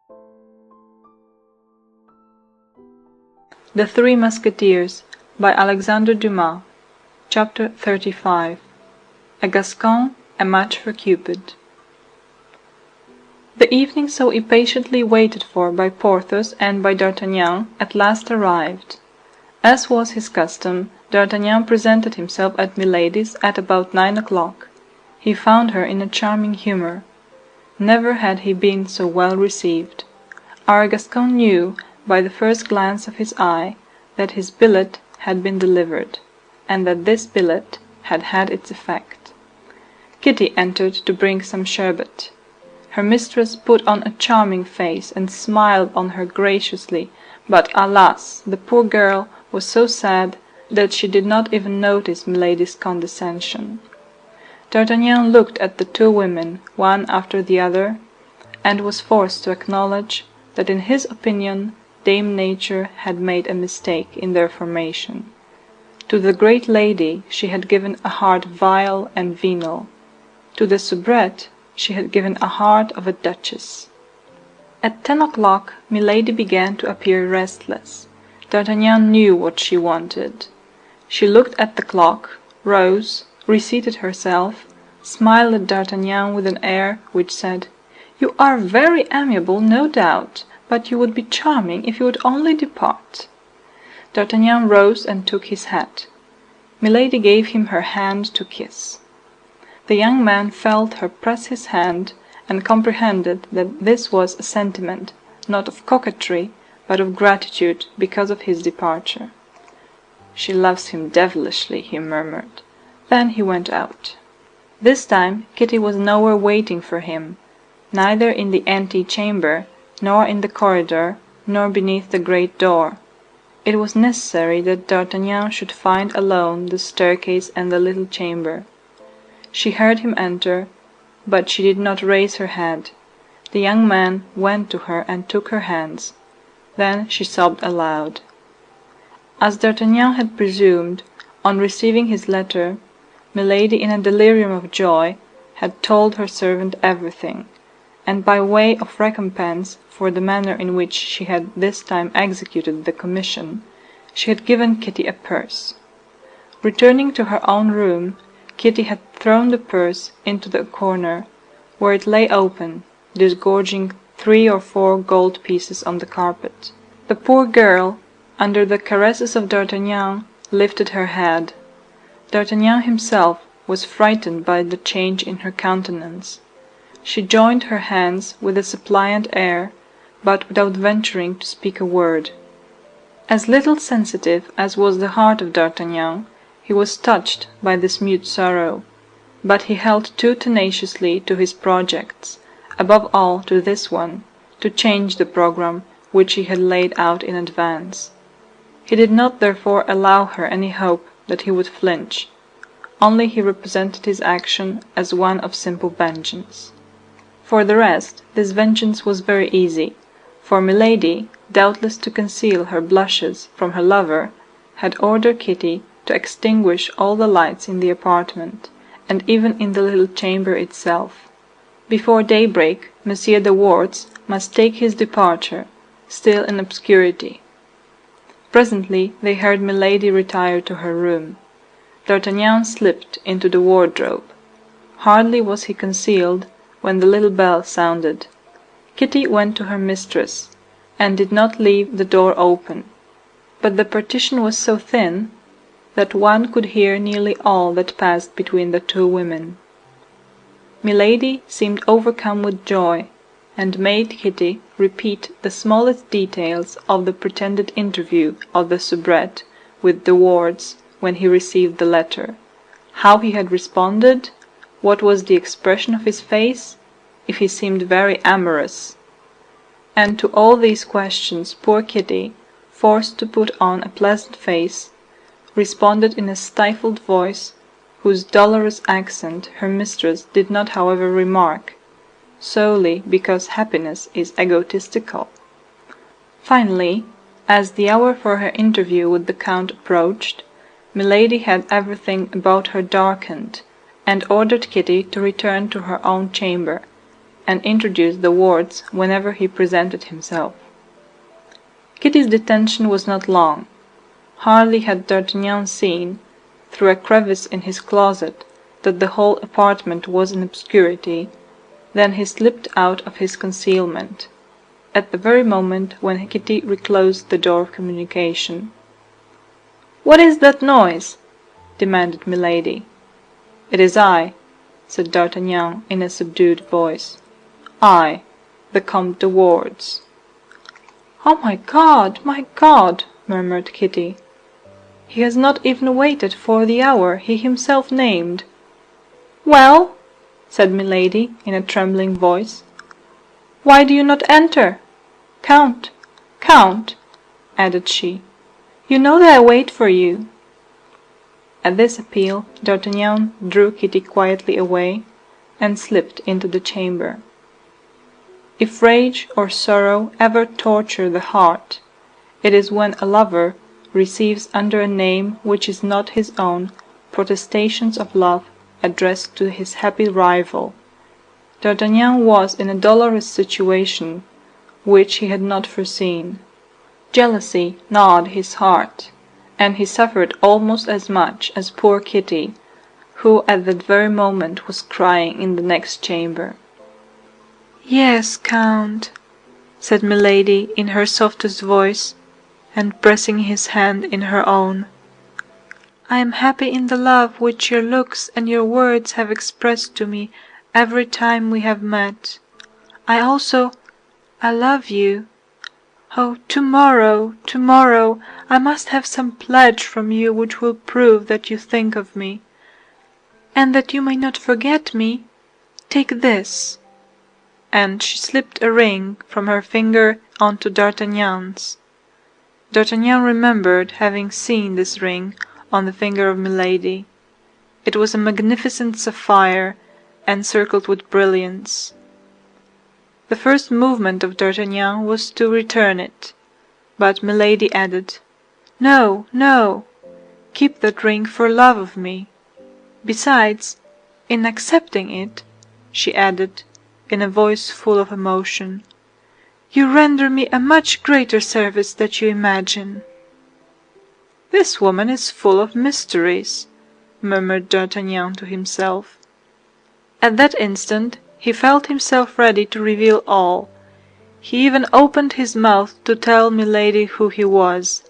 The Three Musketeers by Alexandre Dumas. Chapter 35. A Gascon, a match for Cupid. The evening so impatiently waited for by Porthos and by D'Artagnan at last arrived. As was his custom, D'Artagnan presented himself at Milady's at about 9 o'clock. He found her in a charming humour. Never had he been so well received. Our Gascon knew, by the first glance of his eye, that his billet had been delivered, and that this billet had had its effect. Kitty entered to bring some sherbet. Her mistress put on a charming face and smiled on her graciously, but alas, the poor girl was so sad that she did not even notice Milady's condescension. D'Artagnan looked at the two women, one after the other, and was forced to acknowledge that in his opinion Dame Nature had made a mistake in their formation. To the great lady she had given a heart vile and venal. To the soubrette she had given a heart of a duchess. At 10 o'clock Milady began to appear restless. D'Artagnan knew what she wanted. She looked at the clock, rose, reseated herself, smiled at D'Artagnan with an air which said, "You are very amiable, no doubt, but you would be charming if you would only depart." D'Artagnan rose and took his hat. Milady gave him her hand to kiss. The young man felt her press his hand, and comprehended that this was a sentiment, not of coquetry, but of gratitude because of his departure. "She loves him devilishly," he murmured. Then he went out. This time Kitty was nowhere waiting for him, neither in the ante-chamber, nor in the corridor, nor beneath the great door. It was necessary that D'Artagnan should find alone the staircase and the little chamber. She heard him enter, but she did not raise her head. The young man went to her and took her hands. Then she sobbed aloud. As D'Artagnan had presumed, on receiving his letter, Milady, in a delirium of joy, had told her servant everything, and by way of recompense for the manner in which she had this time executed the commission, she had given Kitty a purse. Returning to her own room, Kitty had thrown the purse into the corner, where it lay open, disgorging 3 or 4 gold pieces on the carpet. The poor girl, under the caresses of D'Artagnan, lifted her head. D'Artagnan himself was frightened by the change in her countenance. She joined her hands with a suppliant air, but without venturing to speak a word. As little sensitive as was the heart of D'Artagnan, he was touched by this mute sorrow, but he held too tenaciously to his projects, above all to this one, to change the programme which he had laid out in advance. He did not therefore allow her any hope that he would flinch, only he represented his action as one of simple vengeance. For the rest, this vengeance was very easy, for Milady, doubtless to conceal her blushes from her lover, had ordered Kitty to extinguish all the lights in the apartment, and even in the little chamber itself. Before daybreak, Monsieur de Wardes must take his departure, still in obscurity. Presently they heard Milady retire to her room. D'Artagnan slipped into the wardrobe. Hardly was he concealed when the little bell sounded. Kitty went to her mistress, and did not leave the door open, but the partition was so thin that one could hear nearly all that passed between the two women. Milady seemed overcome with joy, and made Kitty repeat the smallest details of the pretended interview of the soubrette with de Wardes when he received the letter, how he had responded, what was the expression of his face, if he seemed very amorous. And to all these questions poor Kitty, forced to put on a pleasant face, responded in a stifled voice, whose dolorous accent her mistress did not however remark, solely because happiness is egotistical. Finally, as the hour for her interview with the Count approached, Milady had everything about her darkened, and ordered Kitty to return to her own chamber, and introduced the wards whenever he presented himself. Kitty's detention was not long. Hardly had D'Artagnan seen, through a crevice in his closet, that the whole apartment was in obscurity, than he slipped out of his concealment, at the very moment when Kitty reclosed the door of communication. "What is that noise?" demanded Milady. "It is I," said D'Artagnan in a subdued voice. "I, the Comte de Wardes." "Oh, my God!" murmured Kitty. "He has not even waited for the hour he himself named." "Well?" said Milady in a trembling voice. "Why do you not enter? Count, added she, you know that I wait for you." At this appeal D'Artagnan drew Kitty quietly away, and slipped into the chamber. If rage or sorrow ever torture the heart, it is when a lover receives under a name which is not his own protestations of love addressed to his happy rival. D'Artagnan was in a dolorous situation which he had not foreseen. Jealousy gnawed his heart, and he suffered almost as much as poor Kitty, who at that very moment was crying in the next chamber. "Yes, Count," said Milady in her softest voice, and pressing his hand in her own. "I am happy in the love which your looks and your words have expressed to me every time we have met. I love you. Oh, tomorrow, I must have some pledge from you which will prove that you think of me. And that you may not forget me, take this." And she slipped a ring from her finger onto D'Artagnan's. D'Artagnan remembered having seen this ring on the finger of Milady. It was a magnificent sapphire, encircled with brilliants. The first movement of D'Artagnan was to return it, but Milady added, "No, no, keep that ring for love of me. Besides, in accepting it," she added, in a voice full of emotion, "you render me a much greater service than you imagine." "This woman is full of mysteries," murmured D'Artagnan to himself. At that instant he felt himself ready to reveal all. He even opened his mouth to tell Milady who he was,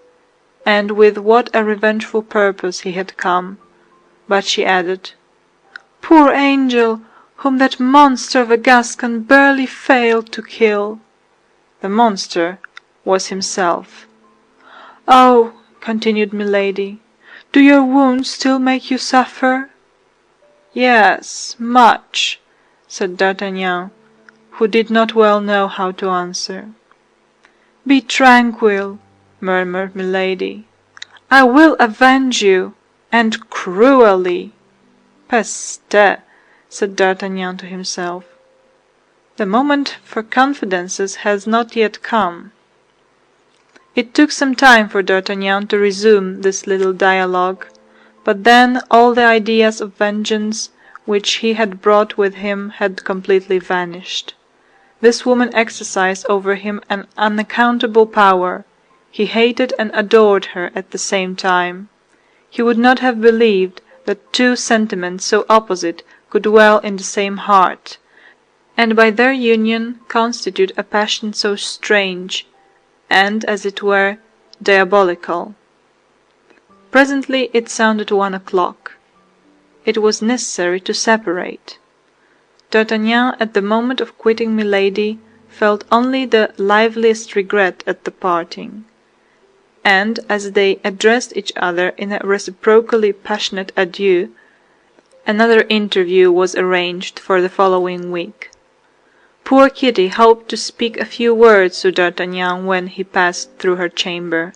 and with what a revengeful purpose he had come, but she added, "Poor angel, whom that monster of a Gascon barely failed to kill." The monster was himself. "Oh," continued Milady, "do your wounds still make you suffer?" "Yes, much," said D'Artagnan, who did not well know how to answer. "Be tranquil," murmured Milady. "I will avenge you, and cruelly." "Peste!" said D'Artagnan to himself. "The moment for confidences has not yet come." It took some time for D'Artagnan to resume this little dialogue, but then all the ideas of vengeance which he had brought with him had completely vanished. This woman exercised over him an unaccountable power. He hated and adored her at the same time. He would not have believed that two sentiments so opposite could dwell in the same heart, and by their union constitute a passion so strange, and, as it were, diabolical. Presently it sounded 1 o'clock. It was necessary to separate. D'Artagnan, at the moment of quitting Milady, felt only the liveliest regret at the parting, and as they addressed each other in a reciprocally passionate adieu, another interview was arranged for the following week. Poor Kitty hoped to speak a few words to D'Artagnan when he passed through her chamber,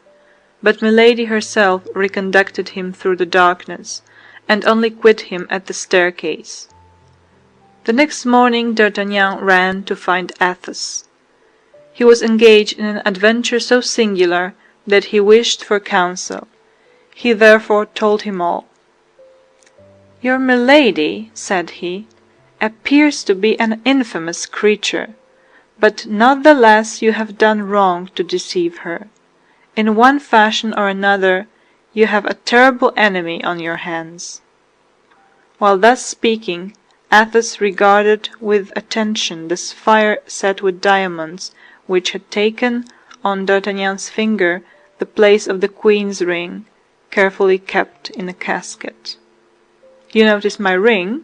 but Milady herself reconducted him through the darkness, and only quit him at the staircase. The next morning D'Artagnan ran to find Athos. He was engaged in an adventure so singular that he wished for counsel. He therefore told him all. "Your Milady," said he, appears to be an infamous creature, but not the less you have done wrong to deceive her. In one fashion or another, you have a terrible enemy on your hands." While thus speaking, Athos regarded with attention the sapphire set with diamonds which had taken on D'Artagnan's finger the place of the queen's ring, carefully kept in a casket. "You notice my ring?"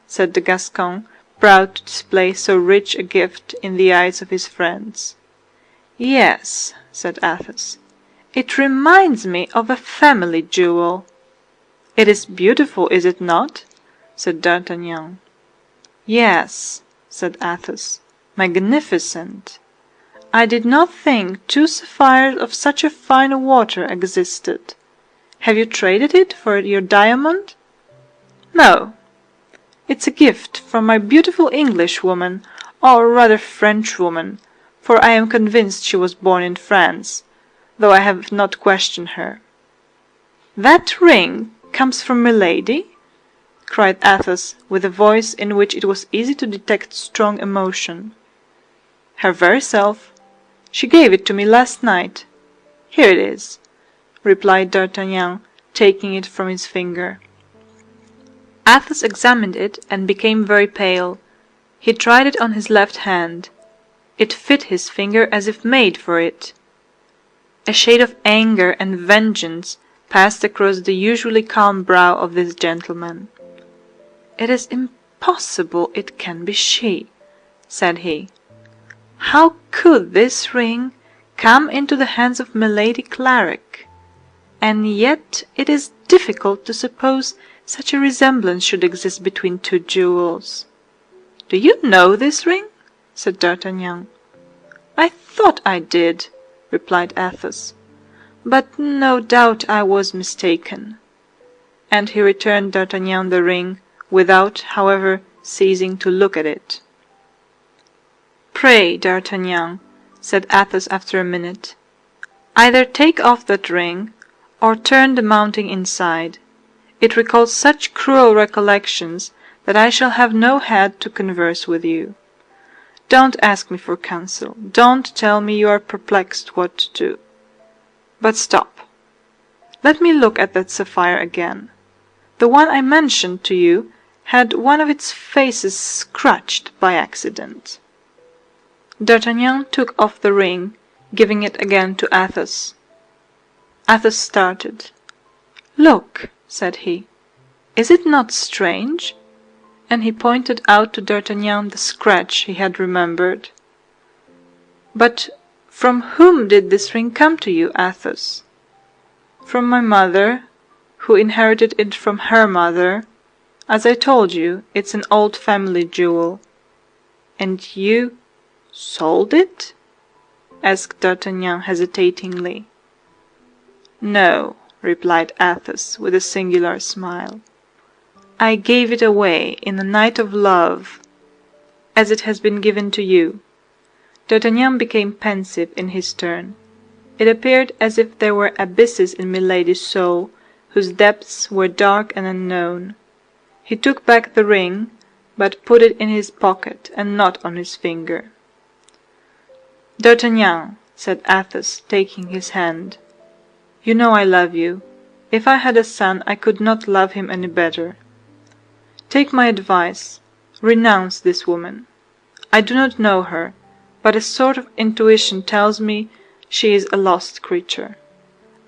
said the Gascon, proud to display so rich a gift in the eyes of his friends. "Yes," said Athos. "It reminds me of a family jewel." "It is beautiful, is it not?" said D'Artagnan. "Yes," said Athos, "magnificent. I did not think two sapphires of such a fine water existed. Have you traded it for your diamond?" "No. It's a gift from my beautiful Englishwoman, or rather Frenchwoman, for I am convinced she was born in France, though I have not questioned her." "That ring comes from Milady?" cried Athos, with a voice in which it was easy to detect strong emotion. "Her very self. She gave it to me last night. Here it is," replied D'Artagnan, taking it from his finger. Athos examined it and became very pale. He tried it on his left hand. It fit his finger as if made for it. A shade of anger and vengeance passed across the usually calm brow of this gentleman. "It is impossible it can be she," said he. "How could this ring come into the hands of Milady Clarik? And yet it is difficult to suppose such a resemblance should exist between two jewels." "Do you know this ring?" said D'Artagnan. "I thought I did," replied Athos, "but no doubt I was mistaken." And he returned D'Artagnan the ring, without, however, ceasing to look at it. "Pray, D'Artagnan," said Athos after a minute, "either take off that ring, or turn the mounting inside. It recalls such cruel recollections that I shall have no head to converse with you. Don't ask me for counsel, don't tell me you are perplexed what to do. But stop. Let me look at that sapphire again. The one I mentioned to you had one of its faces scratched by accident." D'Artagnan took off the ring, giving it again to Athos. Athos started. "Look," said he, "is it not strange?" And he pointed out to D'Artagnan the scratch he had remembered. "But from whom did this ring come to you, Athos?" "From my mother, who inherited it from her mother. As I told you, it's an old family jewel." "And you sold it?" asked D'Artagnan hesitatingly. "No," replied Athos with a singular smile. "I gave it away in a night of love, as it has been given to you." D'Artagnan became pensive in his turn. It appeared as if there were abysses in Milady's soul, whose depths were dark and unknown. He took back the ring, but put it in his pocket and not on his finger. "D'Artagnan," said Athos, taking his hand, "you know I love you. If I had a son, I could not love him any better. Take my advice, renounce this woman. I do not know her, but a sort of intuition tells me she is a lost creature,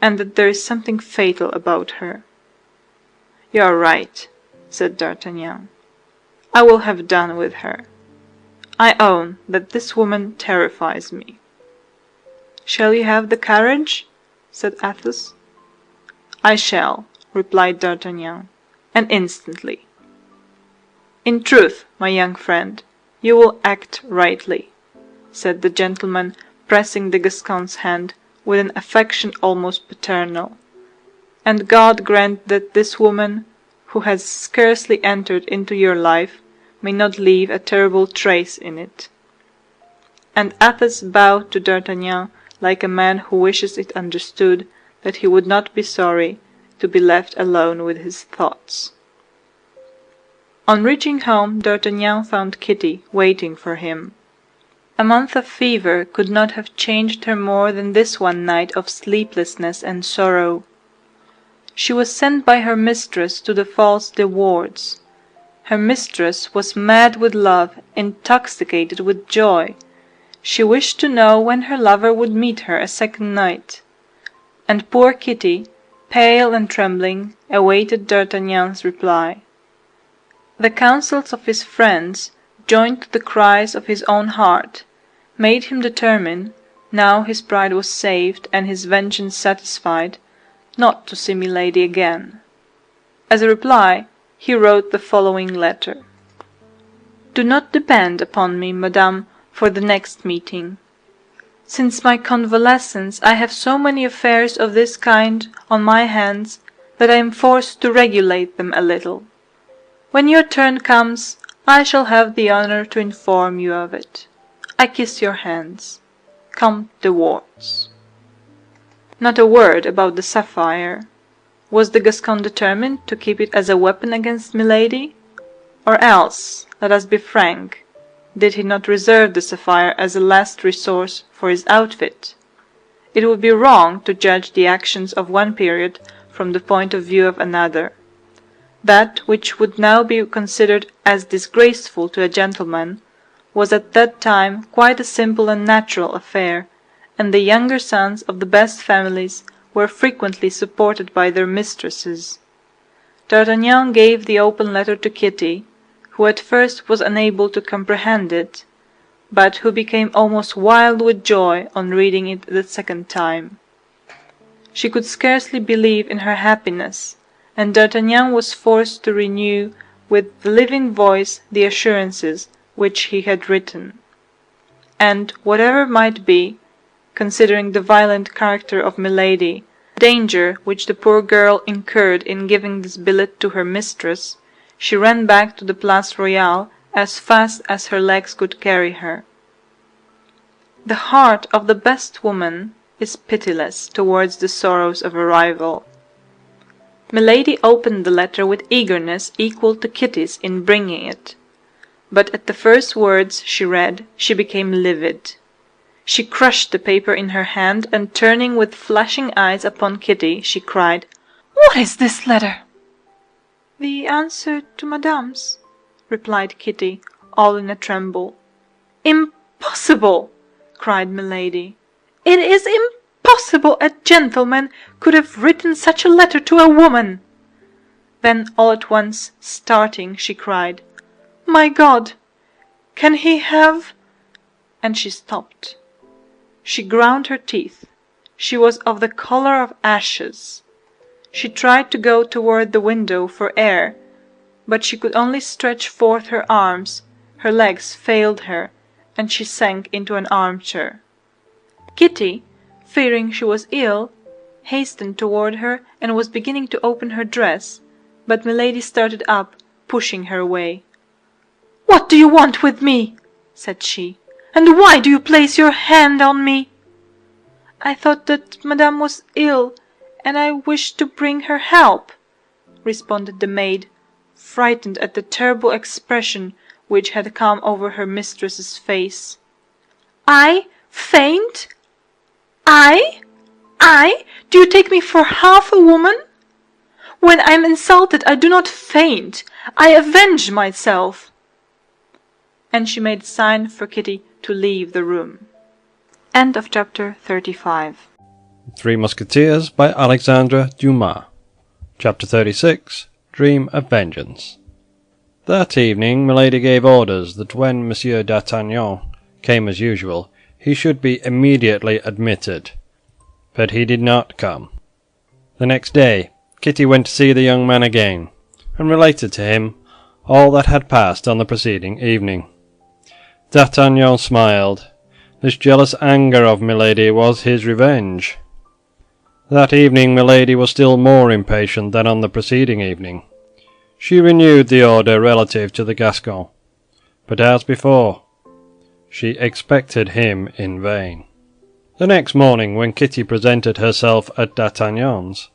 and that there is something fatal about her." "You are right," said D'Artagnan. "I will have done with her. I own that this woman terrifies me." "Shall you have the carriage?" said Athos. "I shall," replied D'Artagnan, "and instantly." "In truth, my young friend, you will act rightly," said the gentleman, pressing the Gascon's hand with an affection almost paternal, "and God grant that this woman, who has scarcely entered into your life, may not leave a terrible trace in it." And Athos bowed to D'Artagnan like a man who wishes it understood that he would not be sorry to be left alone with his thoughts. On reaching home, D'Artagnan found Kitty waiting for him. A month of fever could not have changed her more than this one night of sleeplessness and sorrow. She was sent by her mistress to the false de Wardes. Her mistress was mad with love, intoxicated with joy. She wished to know when her lover would meet her a second night. And poor Kitty, pale and trembling, awaited D'Artagnan's reply. The counsels of his friends, joined to the cries of his own heart, made him determine, now his pride was saved and his vengeance satisfied, not to see Milady again. As a reply, he wrote the following letter. Do not depend upon me, madame, for the next meeting. Since my convalescence I have so many affairs of this kind on my hands that I am forced to regulate them a little. When your turn comes, I shall have the honor to inform you of it. I kiss your hands. Comte de Wardes. Not a word about the sapphire. Was the Gascon determined to keep it as a weapon against Milady? Or else, let us be frank, did he not reserve the sapphire as a last resource for his outfit? It would be wrong to judge the actions of one period from the point of view of another. That which would now be considered as disgraceful to a gentleman was at that time quite a simple and natural affair, and the younger sons of the best families were frequently supported by their mistresses. D'Artagnan gave the open letter to Kitty, who at first was unable to comprehend it, but who became almost wild with joy on reading it the second time. She could scarcely believe in her happiness, and D'Artagnan was forced to renew with the living voice the assurances which he had written. And whatever might be, considering the violent character of Milady, the danger which the poor girl incurred in giving this billet to her mistress, she ran back to the Place Royale as fast as her legs could carry her. The heart of the best woman is pitiless towards the sorrows of a rival. Milady opened the letter with eagerness equal to Kitty's in bringing it, but at the first words she read she became livid. She crushed the paper in her hand, and turning with flashing eyes upon Kitty, she cried, "What is this letter?" "The answer to Madame's," replied Kitty, all in a tremble. "Impossible!" cried Milady. "It is impossible a gentleman could have written such a letter to a woman." Then all at once, starting, she cried, "My God! Can he have—" and she stopped. She ground her teeth. She was of the color of ashes. She tried to go toward the window for air, but she could only stretch forth her arms, her legs failed her, and she sank into an armchair. Kitty, fearing she was ill, hastened toward her and was beginning to open her dress, but Milady started up, pushing her away. "What do you want with me?" said she. "And why do you place your hand on me?" "I thought that Madame was ill, and I wished to bring her help," responded the maid, frightened at the terrible expression which had come over her mistress's face. "I faint? I? Do you take me for half a woman? When I am insulted I do not faint, I avenge myself." And she made a sign for Kitty to leave the room. End of chapter 35. Three Musketeers by Alexandre Dumas. Chapter 36. Dream of Vengeance. That evening Milady gave orders that when Monsieur d'Artagnan came as usual, he should be immediately admitted. But he did not come. The next day Kitty went to see the young man again, and related to him all that had passed on the preceding evening. D'Artagnan smiled. This jealous anger of Milady was his revenge. That evening Milady was still more impatient than on the preceding evening. She renewed the order relative to the Gascon, but as before, she expected him in vain. The next morning, when Kitty presented herself at D'Artagnan's,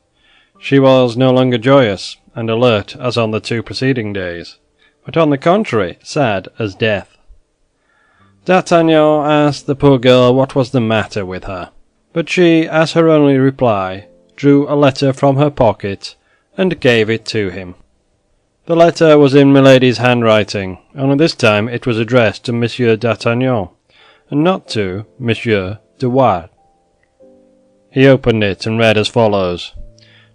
she was no longer joyous and alert as on the two preceding days, but on the contrary sad as death. D'Artagnan asked the poor girl what was the matter with her, but she, as her only reply, drew a letter from her pocket and gave it to him. The letter was in Milady's handwriting, only this time it was addressed to Monsieur d'Artagnan, and not to Monsieur de Winter. He opened it and read as follows: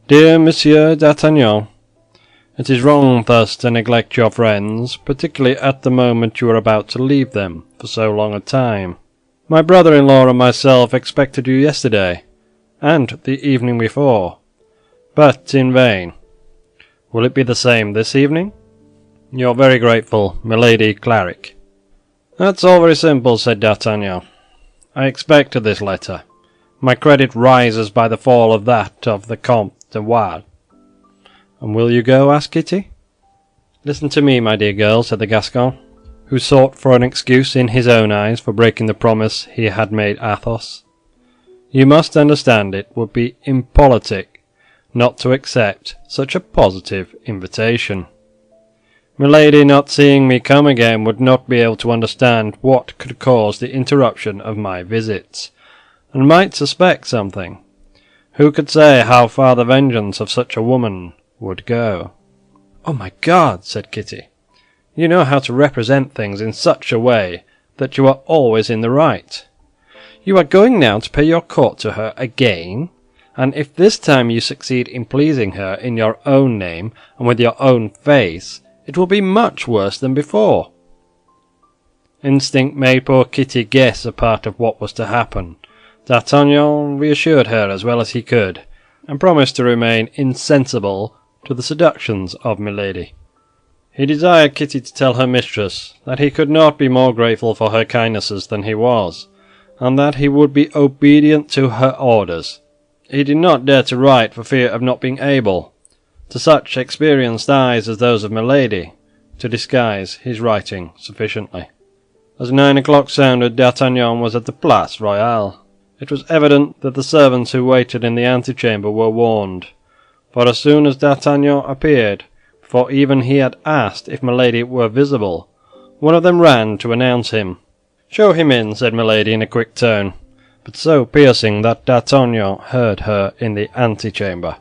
Dear Monsieur d'Artagnan, it is wrong thus to neglect your friends, particularly at the moment you are about to leave them for so long a time. My brother-in-law and myself expected you yesterday, and the evening before, but in vain. Will it be the same this evening? Your very grateful, Milady Claric. That's all very simple, said D'Artagnan. I expected this letter. My credit rises by the fall of that of the Comte de Winter. And will you go? Asked Kitty. Listen to me, my dear girl, said the Gascon, who sought for an excuse in his own eyes for breaking the promise he had made Athos. You must understand it would be impolitic not to accept such a positive invitation. Milady, not seeing me come again, would not be able to understand what could cause the interruption of my visits, and might suspect something. Who could say how far the vengeance of such a woman would go? Oh my God, said Kitty, you know how to represent things in such a way that you are always in the right. You are going now to pay your court to her again, and if this time you succeed in pleasing her in your own name and with your own face, it will be much worse than before. Instinct made poor Kitty guess a part of what was to happen. D'Artagnan reassured her as well as he could, and promised to remain insensible to the seductions of Milady. He desired Kitty to tell her mistress that he could not be more grateful for her kindnesses than he was, and that he would be obedient to her orders. He did not dare to write for fear of not being able, to such experienced eyes as those of Milady, to disguise his writing sufficiently. As 9 o'clock sounded, D'Artagnan was at the Place Royale. It was evident that the servants who waited in the antechamber were warned, for as soon as D'Artagnan appeared, before even he had asked if Milady were visible, one of them ran to announce him. "Show him in," said Milady in a quick tone, but so piercing that D'Artagnan heard her in the antechamber.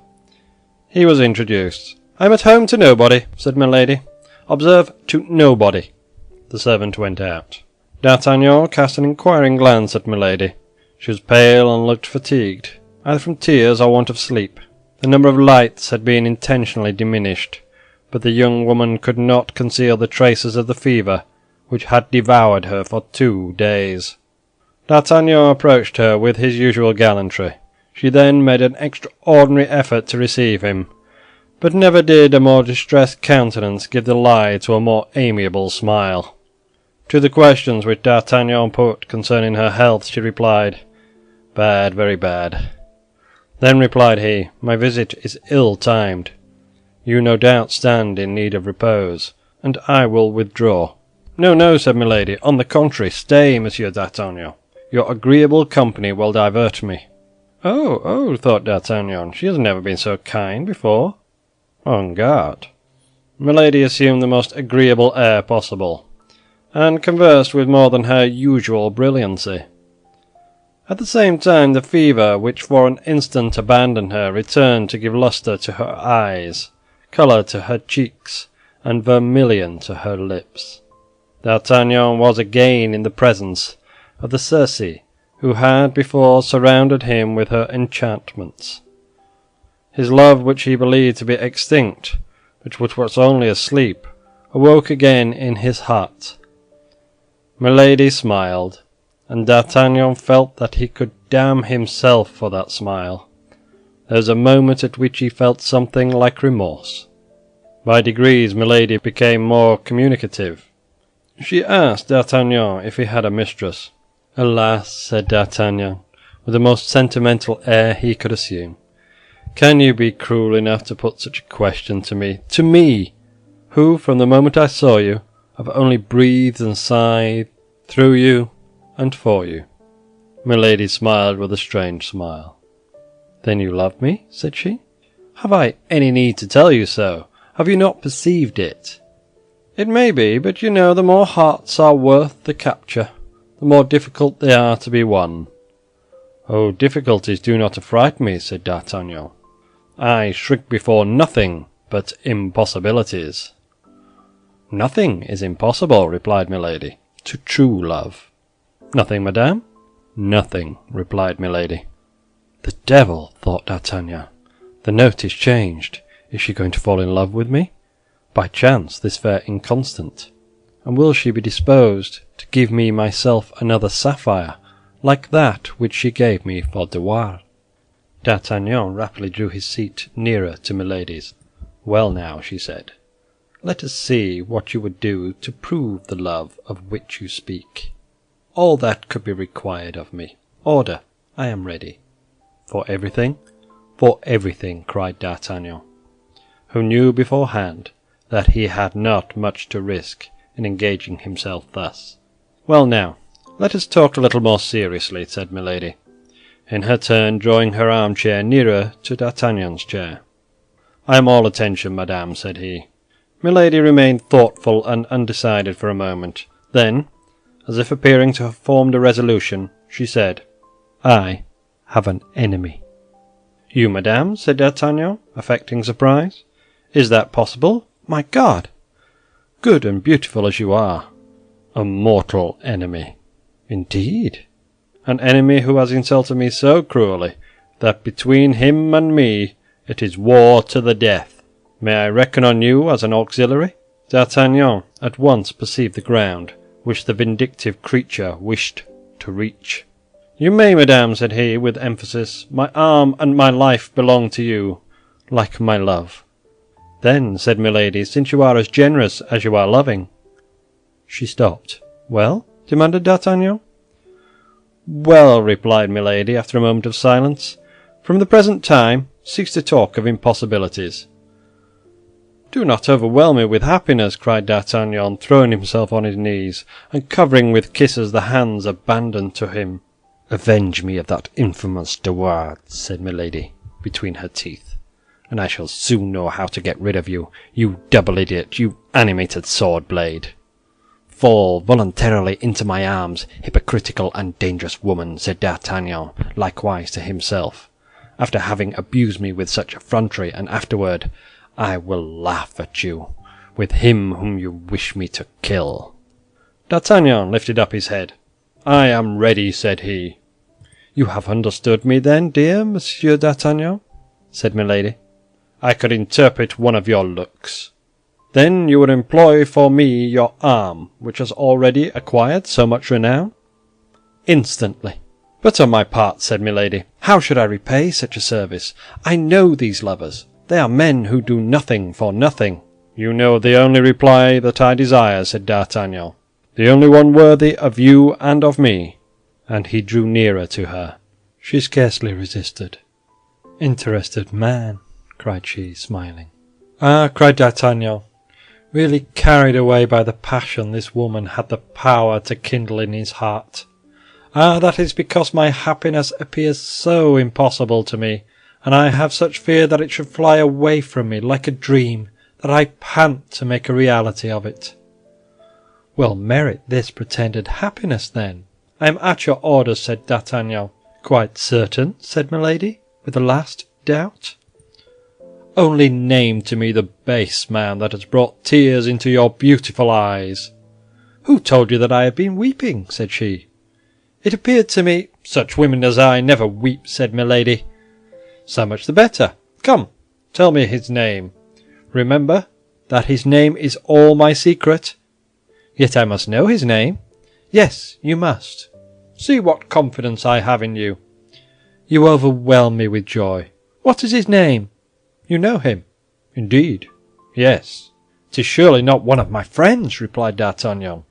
He was introduced. "I am at home to nobody," said Milady. "Observe, to nobody." The servant went out. D'Artagnan cast an inquiring glance at Milady. She was pale and looked fatigued, either from tears or want of sleep. The number of lights had been intentionally diminished, but the young woman could not conceal the traces of the fever which had devoured her for 2 days. D'Artagnan approached her with his usual gallantry. She then made an extraordinary effort to receive him, but never did a more distressed countenance give the lie to a more amiable smile. To the questions which D'Artagnan put concerning her health, she replied, "Bad, very bad." Then replied he, "My visit is ill-timed. You no doubt stand in need of repose, and I will withdraw." "No, no," said Milady. "On the contrary, stay, Monsieur d'Artagnan. Your agreeable company will divert me." Oh, thought D'Artagnan, she has never been so kind before. En garde. Milady assumed the most agreeable air possible, and conversed with more than her usual brilliancy. At the same time, the fever, which for an instant abandoned her, returned to give lustre to her eyes, colour to her cheeks, and vermilion to her lips. D'Artagnan was again in the presence of the Circe who had before surrounded him with her enchantments. His love, which he believed to be extinct, but which was only asleep, awoke again in his heart. Milady smiled, and D'Artagnan felt that he could damn himself for that smile. There was a moment at which he felt something like remorse. By degrees Milady became more communicative. She asked D'Artagnan if he had a mistress. "Alas," said D'Artagnan, with the most sentimental air he could assume, "can you be cruel enough to put such a question to me, who, from the moment I saw you, have only breathed and sighed through you and for you?" Milady smiled with a strange smile. "Then you love me?" said she. "Have I any need to tell you so? Have you not perceived it?" "It may be, but you know the more hearts are worth the capture, the more difficult they are to be won." "Oh, difficulties do not affright me," said D'Artagnan. "I shrink before nothing but impossibilities." "Nothing is impossible," replied Milady, "to true love." "Nothing, madame?" "Nothing," replied Milady. "The devil!" thought D'Artagnan. "The note is changed. Is she going to fall in love with me, by chance, this fair inconstant? And will she be disposed to give me myself another sapphire, like that which she gave me for devoir?" D'Artagnan rapidly drew his seat nearer to Milady's. "Well now," she said, "let us see what you would do to prove the love of which you speak. All that could be required of me. Order, I am ready." "For everything?" "For everything," cried D'Artagnan, who knew beforehand that he had not much to risk in engaging himself thus. "Well now, let us talk a little more seriously," said Milady, in her turn drawing her armchair nearer to D'Artagnan's chair. "I am all attention, madame," said he. Milady remained thoughtful and undecided for a moment. Then, as if appearing to have formed a resolution, she said, "I have an enemy." "You, madame?" said D'Artagnan, affecting surprise. "Is that possible? My God! Good and beautiful as you are." "A mortal enemy." "Indeed?" "An enemy who has insulted me so cruelly that between him and me it is war to the death. May I reckon on you as an auxiliary?" D'Artagnan at once perceived the ground which the vindictive creature wished to reach. "You may, madame," said he, with emphasis. "My arm and my life belong to you, like my love." "Then," said Milady, "since you are as generous as you are loving—" She stopped. "Well?" demanded D'Artagnan. "Well," replied Milady, after a moment of silence, "from the present time, cease to talk of impossibilities." "Do not overwhelm me with happiness," cried D'Artagnan, throwing himself on his knees, and covering with kisses the hands abandoned to him. "Avenge me of that infamous De Wardes," said Milady, between her teeth, "and I shall soon know how to get rid of you, you double idiot, you animated sword-blade." "Fall voluntarily into my arms, hypocritical and dangerous woman," said D'Artagnan, likewise to himself, "after having abused me with such effrontery, and afterward I will laugh at you, with him whom you wish me to kill." D'Artagnan lifted up his head. "I am ready," said he. "You have understood me, then, dear Monsieur D'Artagnan?" said Milady. "I could interpret one of your looks." "Then you would employ for me your arm, which has already acquired so much renown?" "Instantly." "But on my part," said Milady, "how should I repay such a service? I know these lovers. They are men who do nothing for nothing." "You know the only reply that I desire," said D'Artagnan, "the only one worthy of you and of me." And he drew nearer to her. She scarcely resisted. "Interested man!" cried she, smiling. "Ah," cried D'Artagnan, really carried away by the passion this woman had the power to kindle in his heart. "Ah, that is because my happiness appears so impossible to me, and I have such fear that it should fly away from me like a dream, that I pant to make a reality of it." "Well, merit this pretended happiness, then. I am at your orders," said D'Artagnan. "Quite certain?" said Milady, with a last doubt. "Only name to me the base man that has brought tears into your beautiful eyes." "Who told you that I have been weeping?" said she. "It appeared to me—" "Such women as I never weep," said Milady. "So much the better. Come, tell me his name. Remember that his name is all my secret." "Yet I must know his name." "Yes, you must. See what confidence I have in you." "You overwhelm me with joy. What is his name? You know him?" "Indeed, yes." "'Tis surely not one of my friends," replied D'Artagnan,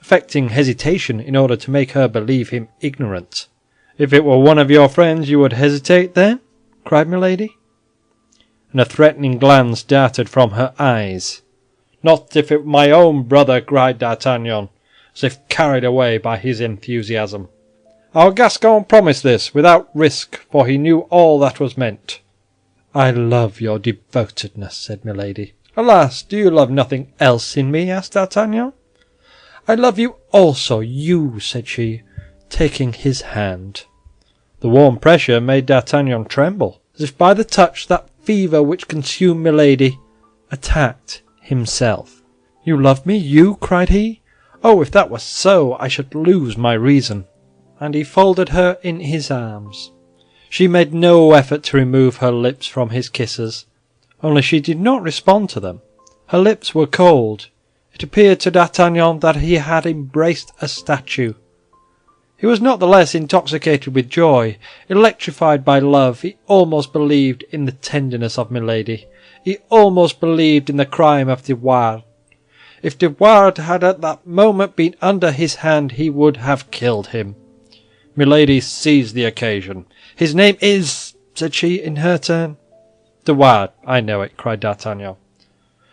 affecting hesitation in order to make her believe him ignorant. "If it were one of your friends, you would hesitate, then?" cried Milady, and a threatening glance darted from her eyes. "Not if it were my own brother," cried D'Artagnan, as if carried away by his enthusiasm. Our Gascon promised this without risk, for he knew all that was meant. "I love your devotedness," said Milady. Alas, do you love nothing else in me? Asked D'Artagnan. I love you also, you, said she, taking his hand. The warm pressure made D'Artagnan tremble, as if by the touch that fever which consumed Milady attacked himself. You love me, you? Cried he. Oh, if that were so, I should lose my reason. And he folded her in his arms. She made no effort to remove her lips from his kisses, only she did not respond to them. Her lips were cold. It appeared to D'Artagnan that he had embraced a statue. He was not the less intoxicated with joy. Electrified by love, he almost believed in the tenderness of Milady. He almost believed in the crime of De Wardes. If De Wardes had at that moment been under his hand, he would have killed him. Milady seized the occasion. His name is, said she in her turn. De Wardes, I know it, cried D'Artagnan.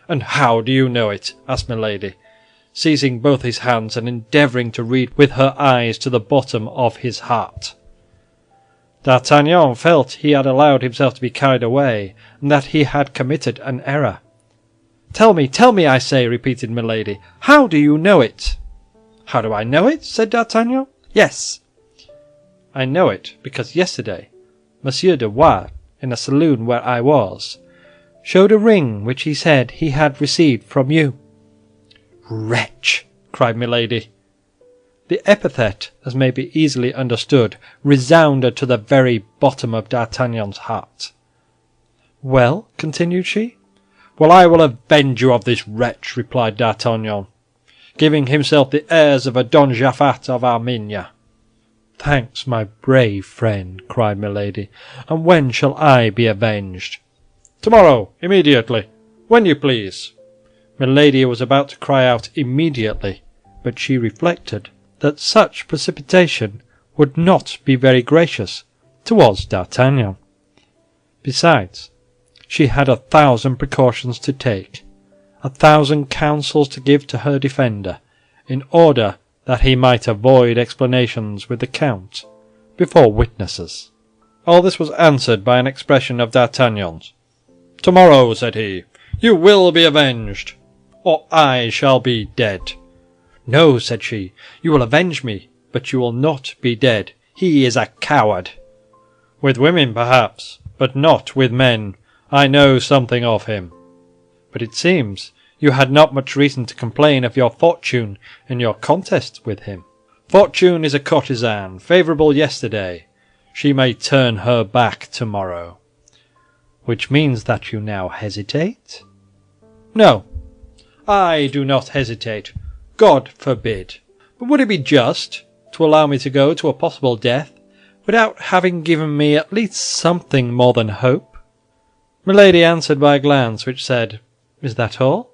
And how do you know it? Asked Milady, seizing both his hands and endeavouring to read with her eyes to the bottom of his heart. D'Artagnan felt he had allowed himself to be carried away, and that he had committed an error. Tell me, I say, repeated Milady. How do you know it? How do I know it? Said D'Artagnan. Yes. I know it because yesterday Monsieur de Wardes, in a saloon where I was, showed a ring which he said he had received from you. Wretch! Cried Milady. The epithet, as may be easily understood, resounded to the very bottom of D'Artagnan's heart. Well, continued she. Well, I will avenge you of this wretch, replied D'Artagnan, giving himself the airs of a Don Japhet of Armagnac. Thanks, my brave friend, cried Milady. And when shall I be avenged? Tomorrow, immediately, when you please. Milady was about to cry out immediately, but she reflected that such precipitation would not be very gracious towards D'Artagnan. Besides, she had 1,000 precautions to take, 1,000 counsels to give to her defender, in order that he might avoid explanations with the Count before witnesses. All this was answered by an expression of D'Artagnan's. Tomorrow, said he, you will be avenged, or I shall be dead. No, said she, you will avenge me, but you will not be dead. He is a coward. With women, perhaps, but not with men. I know something of him. But it seems you had not much reason to complain of your fortune in your contest with him. Fortune is a courtesan, favourable yesterday. She may turn her back tomorrow. Which means that you now hesitate? No, I do not hesitate. God forbid. But would it be just to allow me to go to a possible death without having given me at least something more than hope? Milady answered by a glance which said, Is that all?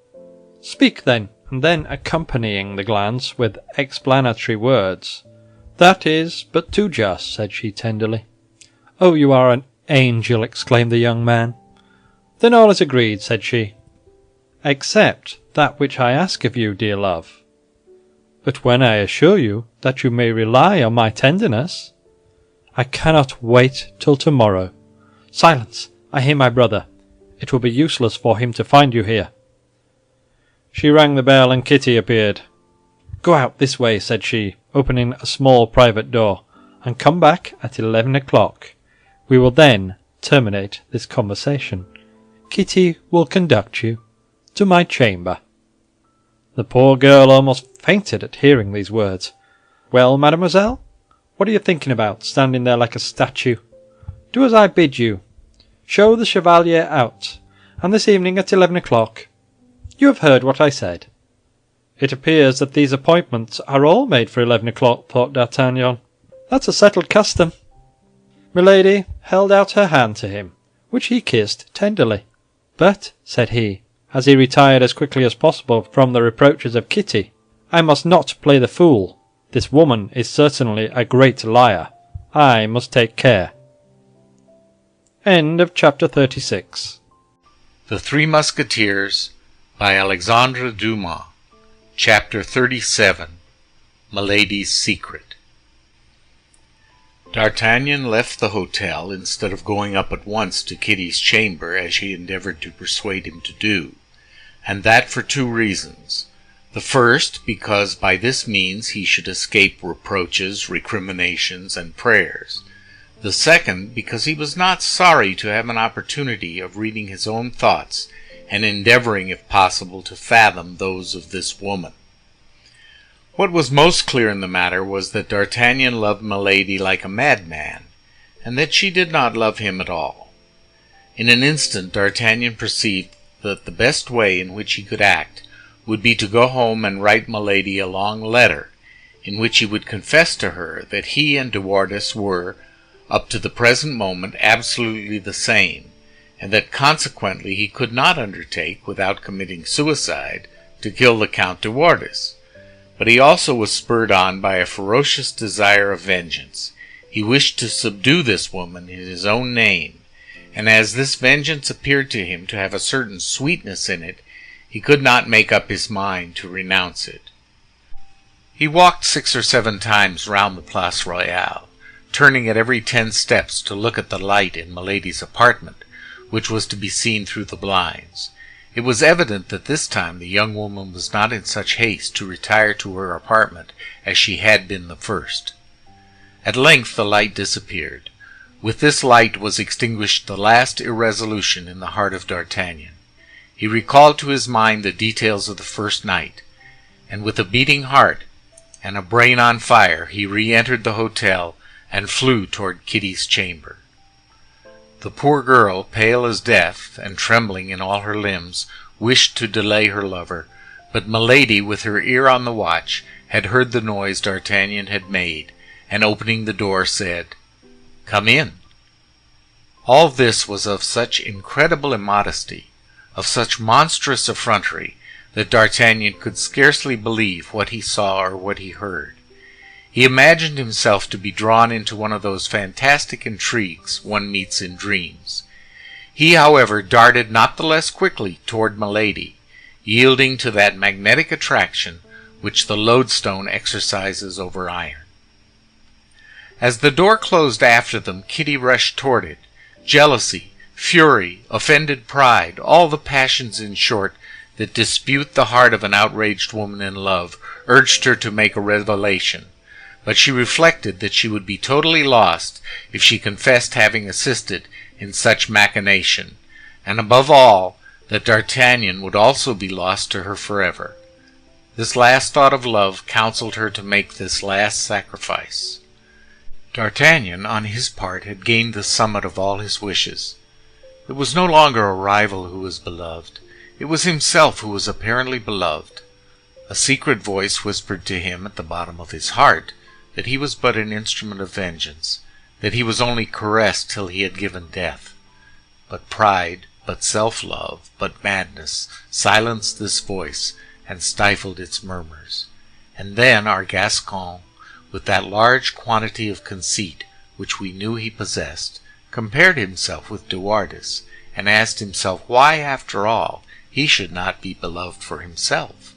Speak then, and then accompanying the glance with explanatory words. That is but too just, said she tenderly. Oh, you are an angel, exclaimed the young man. Then all is agreed, said she. Except that which I ask of you, dear love. But when I assure you that you may rely on my tenderness, I cannot wait till tomorrow. Silence! I hear my brother. It will be useless for him to find you here. She rang the bell, and Kitty appeared. Go out this way, said she, opening a small private door, and come back at 11 o'clock. We will then terminate this conversation. Kitty will conduct you to my chamber. The poor girl almost fainted at hearing these words. Well, mademoiselle, what are you thinking about, standing there like a statue? Do as I bid you. Show the chevalier out, and this evening at 11 o'clock. You have heard what I said. It appears that these appointments are all made for 11 o'clock, thought D'Artagnan. That's a settled custom. Milady held out her hand to him, which he kissed tenderly. But, said he, as he retired as quickly as possible from the reproaches of Kitty, I must not play the fool. This woman is certainly a great liar. I must take care. End of chapter 36. The Three Musketeers by Alexandre Dumas. Chapter 37. Milady's Secret. D'Artagnan left the hotel instead of going up at once to Kitty's chamber as she endeavored to persuade him to do. and that for two reasons. The first, because by this means he should escape reproaches, recriminations, and prayers. The second, because he was not sorry to have an opportunity of reading his own thoughts and endeavoring, if possible, to fathom those of this woman. What was most clear in the matter was that D'Artagnan loved Milady like a madman, and that she did not love him at all. In an instant D'Artagnan perceived that the best way in which he could act would be to go home and write Milady a long letter, in which he would confess to her that he and De Wardes were, up to the present moment, absolutely the same, and that consequently he could not undertake, without committing suicide, to kill the Count de Wardes. But he also was spurred on by a ferocious desire of vengeance. He wished to subdue this woman in his own name, and as this vengeance appeared to him to have a certain sweetness in it, he could not make up his mind to renounce it. He walked 6 or 7 times round the Place Royale, turning at every 10 steps to look at the light in Milady's apartment, which was to be seen through the blinds. It was evident that this time the young woman was not in such haste to retire to her apartment as she had been the first. At length the light disappeared. With this light was extinguished the last irresolution in the heart of D'Artagnan. He recalled to his mind the details of the first night, and with a beating heart and a brain on fire he re-entered the hotel and flew toward Kitty's chamber. The poor girl, pale as death and trembling in all her limbs, wished to delay her lover, but Milady, with her ear on the watch, had heard the noise D'Artagnan had made, and opening the door said, "Come in." All this was of such incredible immodesty, of such monstrous effrontery, that D'Artagnan could scarcely believe what he saw or what he heard. He imagined himself to be drawn into one of those fantastic intrigues one meets in dreams. He, however, darted not the less quickly toward Milady, yielding to that magnetic attraction which the lodestone exercises over iron. As the door closed after them, Kitty rushed toward it. Jealousy, fury, offended pride, all the passions, in short, that dispute the heart of an outraged woman in love, urged her to make a revelation. But she reflected that she would be totally lost if she confessed having assisted in such machination, and above all, that D'Artagnan would also be lost to her forever. This last thought of love counseled her to make this last sacrifice. D'Artagnan, on his part, had gained the summit of all his wishes. It was no longer a rival who was beloved. It was himself who was apparently beloved. A secret voice whispered to him at the bottom of his heart that he was but an instrument of vengeance, that he was only caressed till he had given death. But pride, but self-love, but madness silenced this voice and stifled its murmurs. And then our Gascon, with that large quantity of conceit which we knew he possessed, compared himself with De Wardes, and asked himself why, after all, he should not be beloved for himself.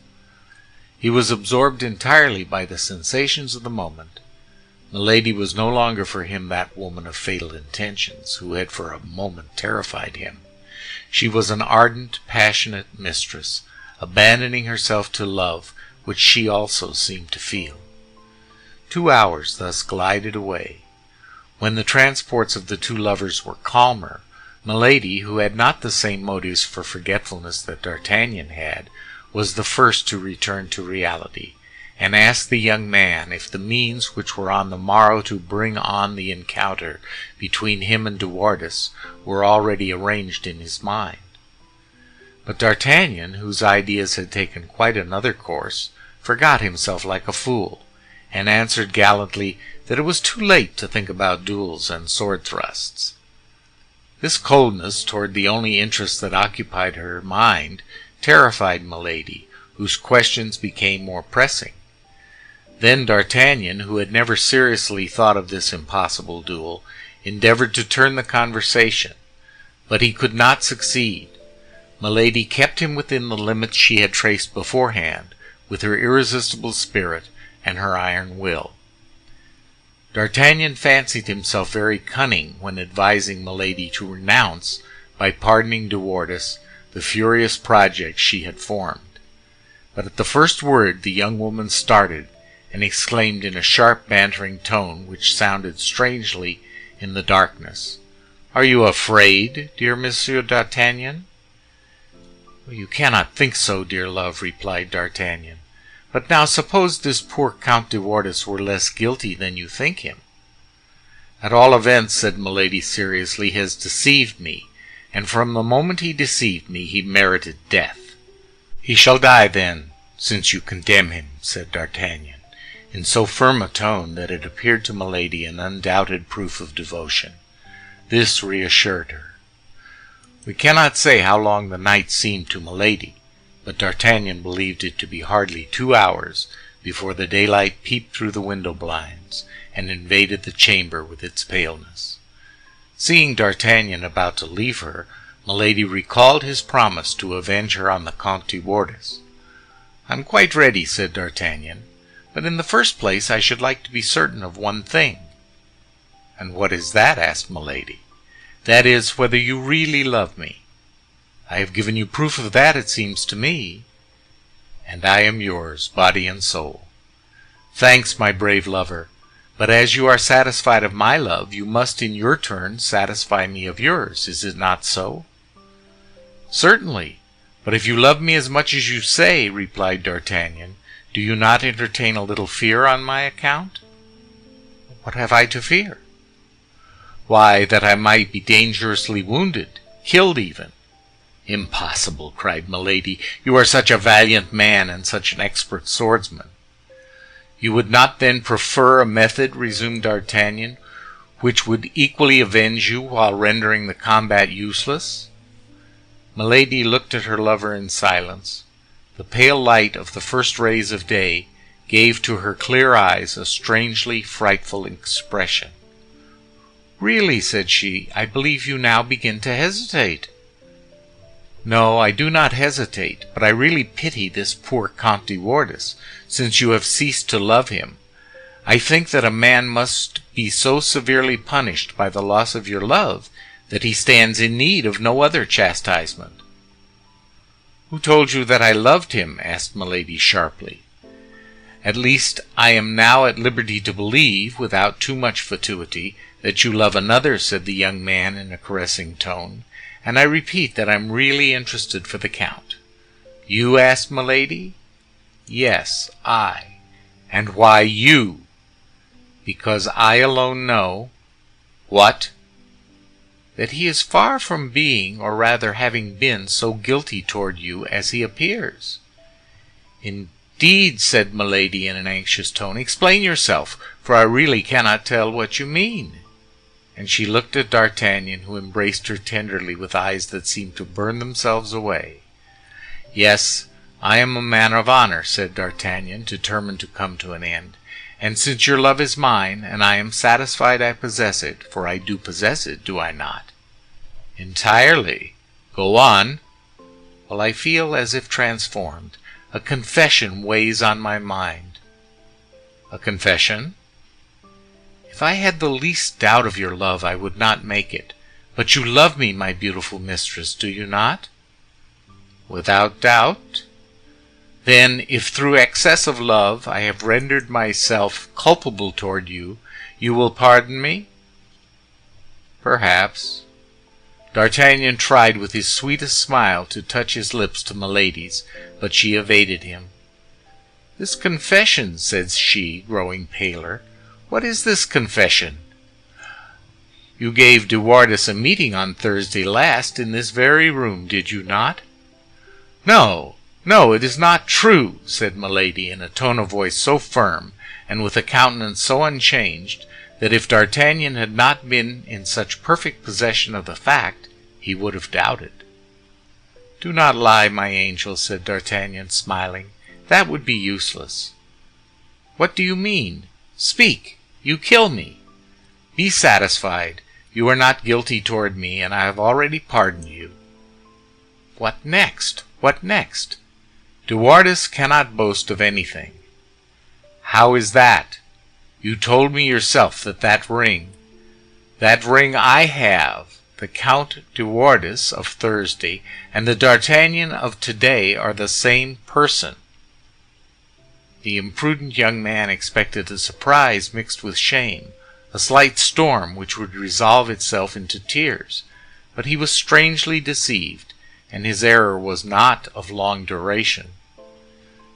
He was absorbed entirely by the sensations of the moment. Milady was no longer for him that woman of fatal intentions, who had for a moment terrified him. She was an ardent, passionate mistress, abandoning herself to love, which she also seemed to feel. 2 hours thus glided away. When the transports of the two lovers were calmer, Milady, who had not the same motives for forgetfulness that D'Artagnan had, was the first to return to reality, and asked the young man if the means which were on the morrow to bring on the encounter between him and De Wardes were already arranged in his mind. But D'Artagnan, whose ideas had taken quite another course, forgot himself like a fool, and answered gallantly that it was too late to think about duels and sword thrusts. This coldness toward the only interest that occupied her mind terrified Milady, whose questions became more pressing. Then D'Artagnan, who had never seriously thought of this impossible duel, endeavored to turn the conversation, but he could not succeed. Milady kept him within the limits she had traced beforehand, with her irresistible spirit and her iron will. D'Artagnan fancied himself very cunning when advising Milady to renounce, by pardoning De Wardes, the furious project she had formed. But at the first word the young woman started, and exclaimed in a sharp, bantering tone which sounded strangely in the darkness, "Are you afraid, dear Monsieur d'Artagnan?" "You cannot think so, dear love," replied D'Artagnan. "But now suppose this poor Count de Wardes were less guilty than you think him." "At all events," said Milady seriously, "he has deceived me, and from the moment he deceived me he merited death." "He shall die, then, since you condemn him," said D'Artagnan, in so firm a tone that it appeared to Milady an undoubted proof of devotion. This reassured her. We cannot say how long the night seemed to Milady, but D'Artagnan believed it to be hardly 2 hours before the daylight peeped through the window blinds and invaded the chamber with its paleness. Seeing D'Artagnan about to leave her, Milady recalled his promise to avenge her on the Count de Wardes. "I'm quite ready," said D'Artagnan, "but in the first place I should like to be certain of one thing." "And what is that?" asked Milady. "That is, whether you really love me. I have given you proof of that, it seems to me, and I am yours, body and soul." "Thanks, my brave lover, but as you are satisfied of my love, you must in your turn satisfy me of yours, is it not so?" "Certainly, but if you love me as much as you say," replied D'Artagnan, "do you not entertain a little fear on my account?" "What have I to fear?" "Why, that I might be dangerously wounded, killed even." "Impossible!" cried Milady. "You are such a valiant man and such an expert swordsman." "You would not then prefer a method," resumed D'Artagnan, "which would equally avenge you while rendering the combat useless?" Milady looked at her lover in silence. The pale light of the first rays of day gave to her clear eyes a strangely frightful expression. "Really," said she, "I believe you now begin to hesitate." "No, I do not hesitate, but I really pity this poor Count de Wardes, since you have ceased to love him. I think that a man must be so severely punished by the loss of your love that he stands in need of no other chastisement." "Who told you that I loved him?" asked Milady sharply. "At least I am now at liberty to believe, without too much fatuity, that you love another," said the young man in a caressing tone, "and I repeat that I'm really interested for the Count." "You?" asked Milady. "Yes, I." "And why you?" "Because I alone know—" "What?" "That he is far from being, or rather having been, so guilty toward you as he appears." "Indeed," said Milady in an anxious tone. "Explain yourself, for I really cannot tell what you mean." And she looked at D'Artagnan, who embraced her tenderly with eyes that seemed to burn themselves away. "Yes, I am a man of honor," said D'Artagnan, determined to come to an end. "And since your love is mine, and I am satisfied I possess it, for I do possess it, do I not?" "Entirely. Go on." "Well, I feel as if transformed. A confession weighs on my mind." "A confession?" "If I had the least doubt of your love, I would not make it. But you love me, my beautiful mistress, do you not?" "Without doubt." "Then, if through excess of love I have rendered myself culpable toward you, you will pardon me?" "Perhaps." D'Artagnan tried with his sweetest smile to touch his lips to Milady's, but she evaded him. "This confession," said she, growing paler. "What is this confession?" "You gave de Wardes a meeting on Thursday last in this very room, did you not?" "No, no, it is not true," said Milady in a tone of voice so firm, and with a countenance so unchanged, that if D'Artagnan had not been in such perfect possession of the fact, he would have doubted. "Do not lie, my angel," said D'Artagnan, smiling. "That would be useless." "What do you mean? Speak! You kill me. Be satisfied. You are not guilty toward me, and I have already pardoned you." "What next? What next?" "De Wardes cannot boast of anything." "How is that? You told me yourself that ring I have, the Count de Wardes of Thursday and the D'Artagnan of today are the same person." The imprudent young man expected a surprise mixed with shame, a slight storm which would resolve itself into tears, but he was strangely deceived, and his error was not of long duration.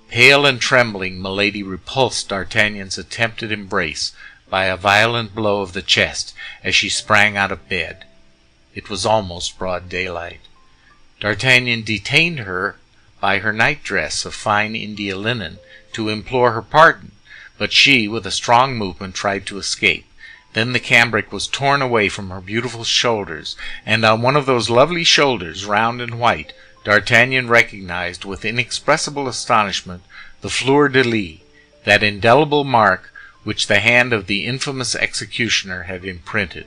Pale and trembling, Milady repulsed D'Artagnan's attempted embrace by a violent blow of the chest as she sprang out of bed. It was almost broad daylight. D'Artagnan detained her by her night-dress of fine India linen to implore her pardon, but she, with a strong movement, tried to escape. Then the cambric was torn away from her beautiful shoulders, and on one of those lovely shoulders, round and white, D'Artagnan recognized with inexpressible astonishment the fleur-de-lis, that indelible mark which the hand of the infamous executioner had imprinted.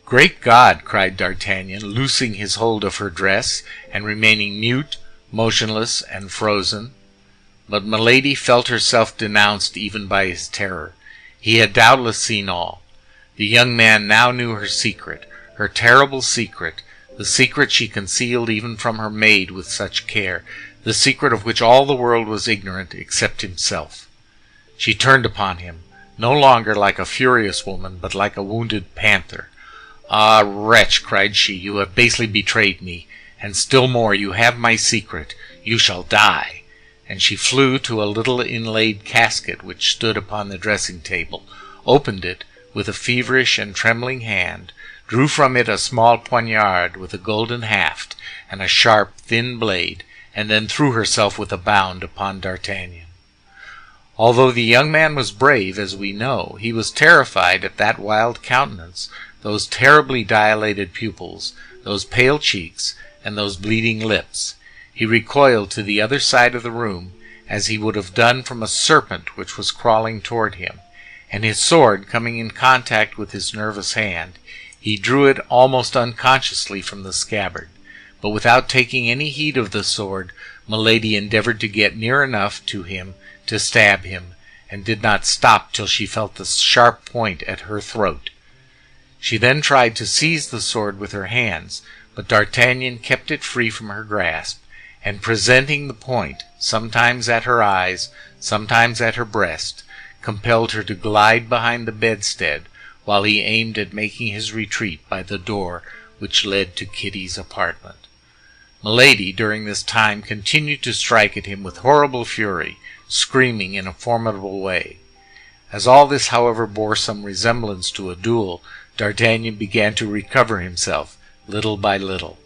"Great God!" cried D'Artagnan, loosing his hold of her dress, and remaining mute, motionless, and frozen. But Milady felt herself denounced even by his terror. He had doubtless seen all. The young man now knew her secret, her terrible secret, the secret she concealed even from her maid with such care, the secret of which all the world was ignorant except himself. She turned upon him, no longer like a furious woman, but like a wounded panther. "Ah, wretch!" cried she, "you have basely betrayed me, and still more, you have my secret. You shall die." And she flew to a little inlaid casket which stood upon the dressing-table, opened it with a feverish and trembling hand, drew from it a small poignard with a golden haft and a sharp, thin blade, and then threw herself with a bound upon D'Artagnan. Although the young man was brave, as we know, he was terrified at that wild countenance, those terribly dilated pupils, those pale cheeks, and those bleeding lips. He recoiled to the other side of the room, as he would have done from a serpent which was crawling toward him, and his sword coming in contact with his nervous hand, he drew it almost unconsciously from the scabbard. But without taking any heed of the sword, Milady endeavored to get near enough to him to stab him, and did not stop till she felt the sharp point at her throat. She then tried to seize the sword with her hands, but D'Artagnan kept it free from her grasp, and presenting the point, sometimes at her eyes, sometimes at her breast, compelled her to glide behind the bedstead, while he aimed at making his retreat by the door which led to Kitty's apartment. Milady, during this time, continued to strike at him with horrible fury, screaming in a formidable way. As all this, however, bore some resemblance to a duel, D'Artagnan began to recover himself, little by little.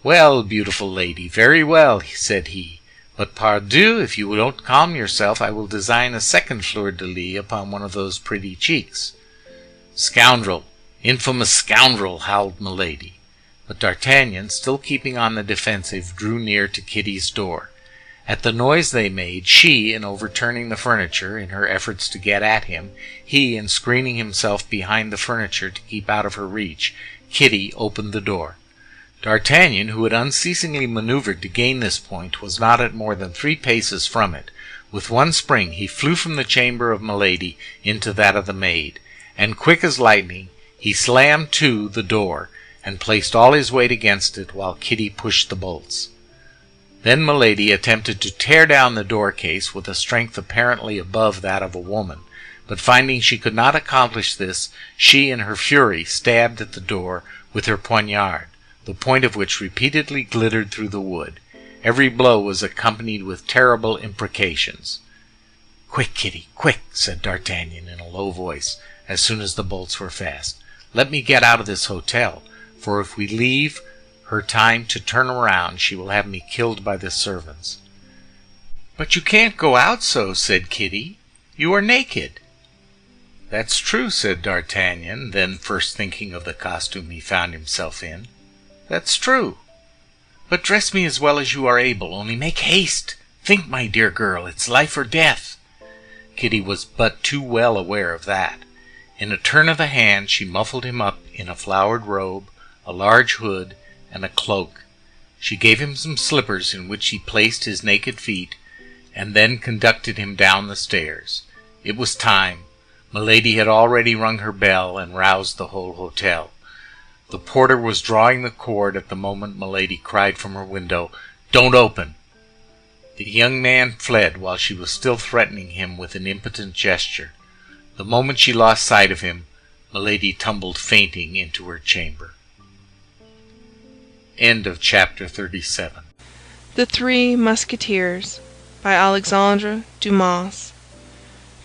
"Well, beautiful lady, very well," said he, "but pardieu, if you don't calm yourself, I will design a second fleur-de-lis upon one of those pretty cheeks." "Scoundrel! Infamous scoundrel!" howled Milady. But D'Artagnan, still keeping on the defensive, drew near to Kitty's door. At the noise they made, she in overturning the furniture in her efforts to get at him, he in screening himself behind the furniture to keep out of her reach, Kitty opened the door. D'Artagnan, who had unceasingly maneuvered to gain this point, was not at more than 3 paces from it. With one spring he flew from the chamber of Milady into that of the maid, and quick as lightning he slammed to the door, and placed all his weight against it while Kitty pushed the bolts. Then Milady attempted to tear down the door-case with a strength apparently above that of a woman, but finding she could not accomplish this, she in her fury stabbed at the door with her poignard, the point of which repeatedly glittered through the wood. Every blow was accompanied with terrible imprecations. "Quick, Kitty, quick!" said D'Artagnan in a low voice, as soon as the bolts were fast. "Let me get out of this hotel, for if we leave her time to turn around, she will have me killed by the servants." "But you can't go out so," said Kitty. "You are naked." "That's true," said D'Artagnan, then first thinking of the costume he found himself in. "That's true. But dress me as well as you are able, only make haste. Think, my dear girl, it's life or death." Kitty was but too well aware of that. In a turn of the hand she muffled him up in a flowered robe, a large hood, and a cloak. She gave him some slippers in which he placed his naked feet, and then conducted him down the stairs. It was time. Milady had already rung her bell and roused the whole hotel. The porter was drawing the cord at the moment Milady cried from her window, "Don't open!" The young man fled while she was still threatening him with an impotent gesture. The moment she lost sight of him, Milady tumbled fainting into her chamber. End of chapter 37. The Three Musketeers by Alexandre Dumas.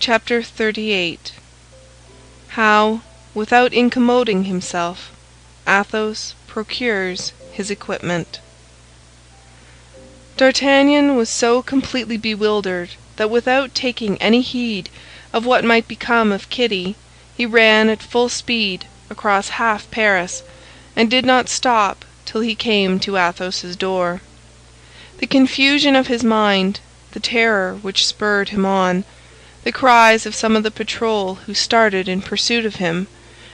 Chapter 38. How, without incommoding himself, Athos procures his equipment. D'Artagnan was so completely bewildered that without taking any heed of what might become of Kitty, he ran at full speed across half Paris, and did not stop till he came to Athos's door. The confusion of his mind, the terror which spurred him on, the cries of some of the patrol who started in pursuit of him,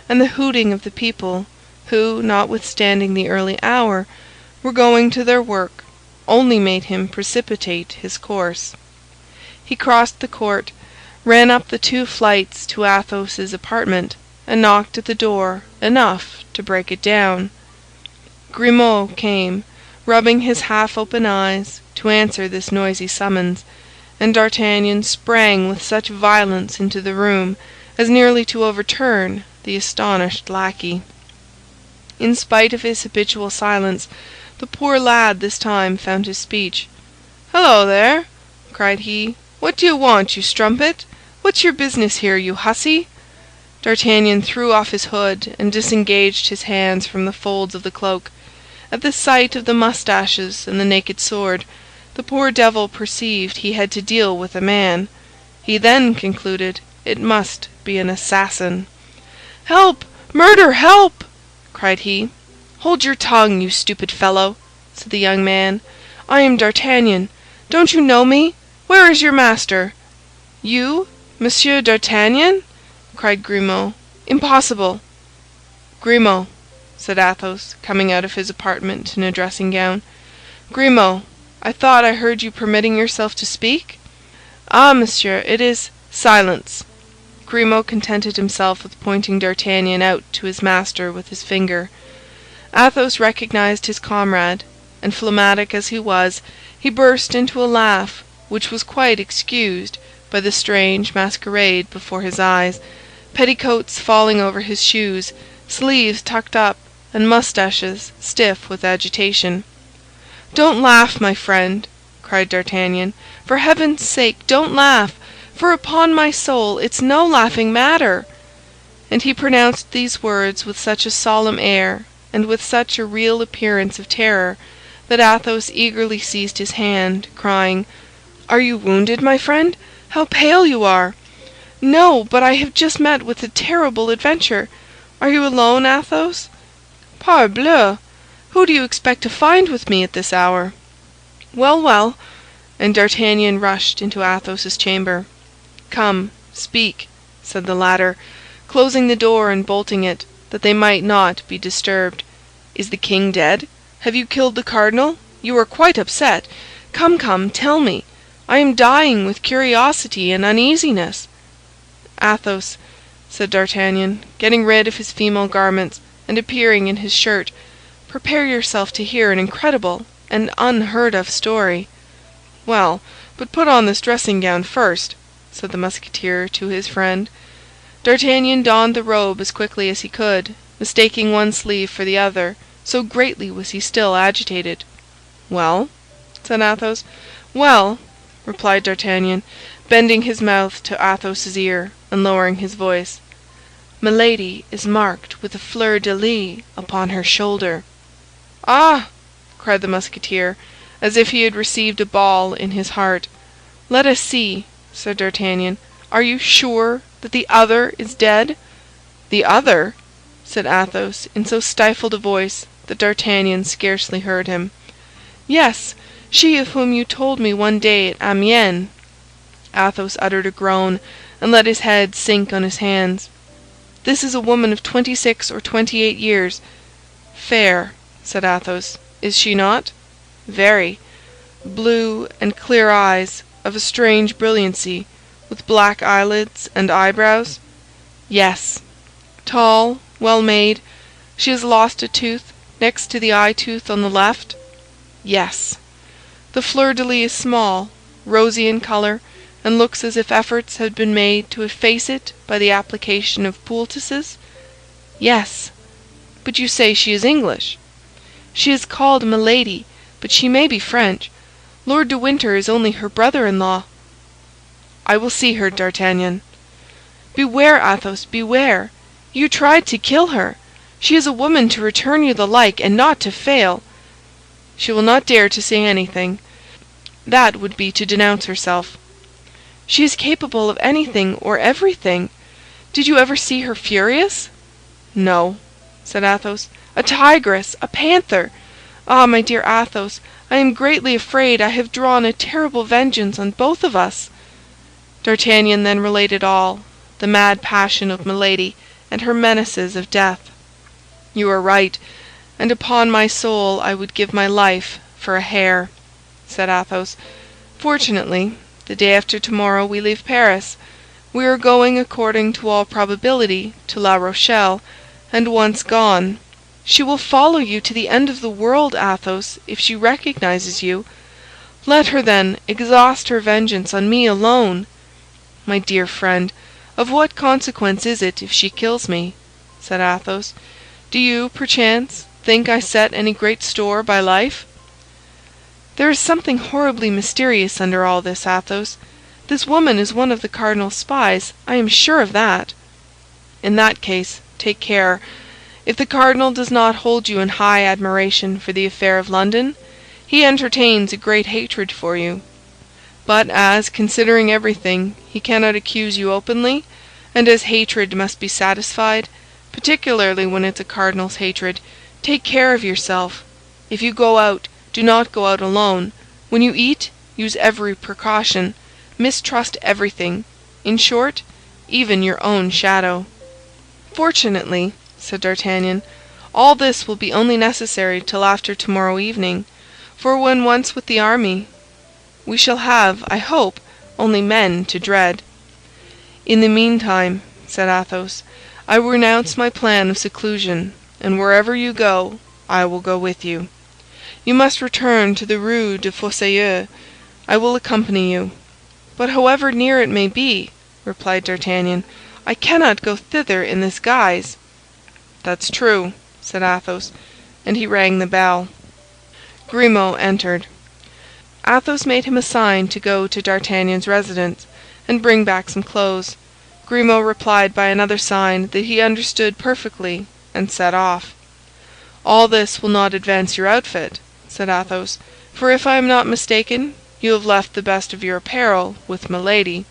and the hooting of the people, who, notwithstanding the early hour, were going to their work, only made him precipitate his course. He crossed the court, ran up the 2 flights to Athos's apartment, and knocked at the door enough to break it down. Grimaud came, rubbing his half-open eyes, to answer this noisy summons, and D'Artagnan sprang with such violence into the room as nearly to overturn the astonished lackey. In spite of his habitual silence, the poor lad this time found his speech. "Hello there!" cried he. "What do you want, you strumpet? What's your business here, you hussy?" D'Artagnan threw off his hood and disengaged his hands from the folds of the cloak. At the sight of the mustaches and the naked sword, the poor devil perceived he had to deal with a man. He then concluded it must be an assassin. "Help! Murder! Help!" cried he. "Hold your tongue, you stupid fellow," said the young man. "I am D'Artagnan. Don't you know me? Where is your master?" "You, Monsieur d'Artagnan?" cried Grimaud. "Impossible!" "Grimaud," said Athos, coming out of his apartment in a dressing-gown. "Grimaud, I thought I heard you permitting yourself to speak?" "Ah, monsieur, it is—" "Silence!" Grimaud contented himself with pointing D'Artagnan out to his master with his finger. Athos recognized his comrade, and phlegmatic as he was, he burst into a laugh, which was quite excused by the strange masquerade before his eyes, petticoats falling over his shoes, sleeves tucked up, and mustaches stiff with agitation. "Don't laugh, my friend," cried D'Artagnan. "For heaven's sake, don't laugh, for upon my soul it's no laughing matter." And he pronounced these words with such a solemn air and with such a real appearance of terror that Athos eagerly seized his hand, crying, "Are you wounded, my friend? How pale you are!" "No, but I have just met with a terrible adventure. Are you alone, Athos?" "Parbleu! Who do you expect to find with me at this hour?" "Well, well," and D'Artagnan rushed into Athos's chamber. "Come, speak," said the latter, closing the door and bolting it, that they might not be disturbed. "Is the king dead? Have you killed the cardinal? You are quite upset. Come, come, tell me. I am dying with curiosity and uneasiness." "Athos," said D'Artagnan, getting rid of his female garments and appearing in his shirt, "prepare yourself to hear an incredible and unheard-of story." "Well, but put on this dressing-gown first," said the Musketeer to his friend. D'Artagnan donned the robe as quickly as he could, mistaking one sleeve for the other, so greatly was he still agitated. "Well?" said Athos. "Well," replied D'Artagnan, bending his mouth to Athos's ear and lowering his voice, "Milady is marked with a fleur-de-lis upon her shoulder." "Ah!" cried the Musketeer, as if he had received a ball in his heart. "Let us see," said D'Artagnan. "Are you sure that the other is dead?" "The other?" said Athos, in so stifled a voice that D'Artagnan scarcely heard him. "Yes, she of whom you told me one day at Amiens." Athos uttered a groan and let his head sink on his hands. "This is a woman of 26 or 28 years." "Fair," said Athos, "is she not?" "Very." "Blue and clear eyes, of a strange brilliancy, with black eyelids and eyebrows?" "Yes." "Tall, well made?" She has lost a tooth next to the eye tooth on the left? Yes. The fleur-de-lis is small, rosy in color, and looks as if efforts had been made to efface it by the application of poultices? Yes. But you say she is English. She is called Milady, but she may be French. Lord de Winter is only her brother-in-law. I will see her, D'Artagnan. Beware, Athos, beware! You tried to kill her. She is a woman to return you the like, and not to fail. She will not dare to say anything. That would be to denounce herself. She is capable of anything or everything. Did you ever see her furious? No, said Athos. A tigress, a panther! Ah, my dear Athos, I am greatly afraid I have drawn a terrible vengeance on both of us. D'Artagnan then related all, the mad passion of Milady and her menaces of death. You are right, and upon my soul I would give my life for a hare, said Athos. Fortunately, the day after tomorrow we leave Paris. We are going, according to all probability, to La Rochelle, and once gone, she will follow you to the end of the world, Athos, if she recognizes you. Let her, then, exhaust her vengeance on me alone. My dear friend, of what consequence is it if she kills me? Said Athos. Do you, perchance, think I set any great store by life? There is something horribly mysterious under all this, Athos. This woman is one of the cardinal's spies, I am sure of that. In that case, take care. If the cardinal does not hold you in high admiration for the affair of London, he entertains a great hatred for you. But as, considering everything, he cannot accuse you openly, and as hatred must be satisfied, particularly when it's a cardinal's hatred, take care of yourself. If you go out, do not go out alone. When you eat, use every precaution. Mistrust everything. In short, even your own shadow. Fortunately, said D'Artagnan, all this will be only necessary till after tomorrow evening, for when once with the army, we shall have, I hope, only men to dread. In the meantime, said Athos, I renounce my plan of seclusion, and wherever you go, I will go with you. You must return to the Rue des Fossoyeurs. I will accompany you. But however near it may be, replied D'Artagnan, I cannot go thither in this guise. That's true, said Athos, and he rang the bell. Grimaud entered. Athos made him a sign to go to D'Artagnan's residence and bring back some clothes. Grimaud replied by another sign that he understood perfectly, and set off. All this will not advance your outfit, said Athos, for if I am not mistaken, you have left the best of your apparel with Milady,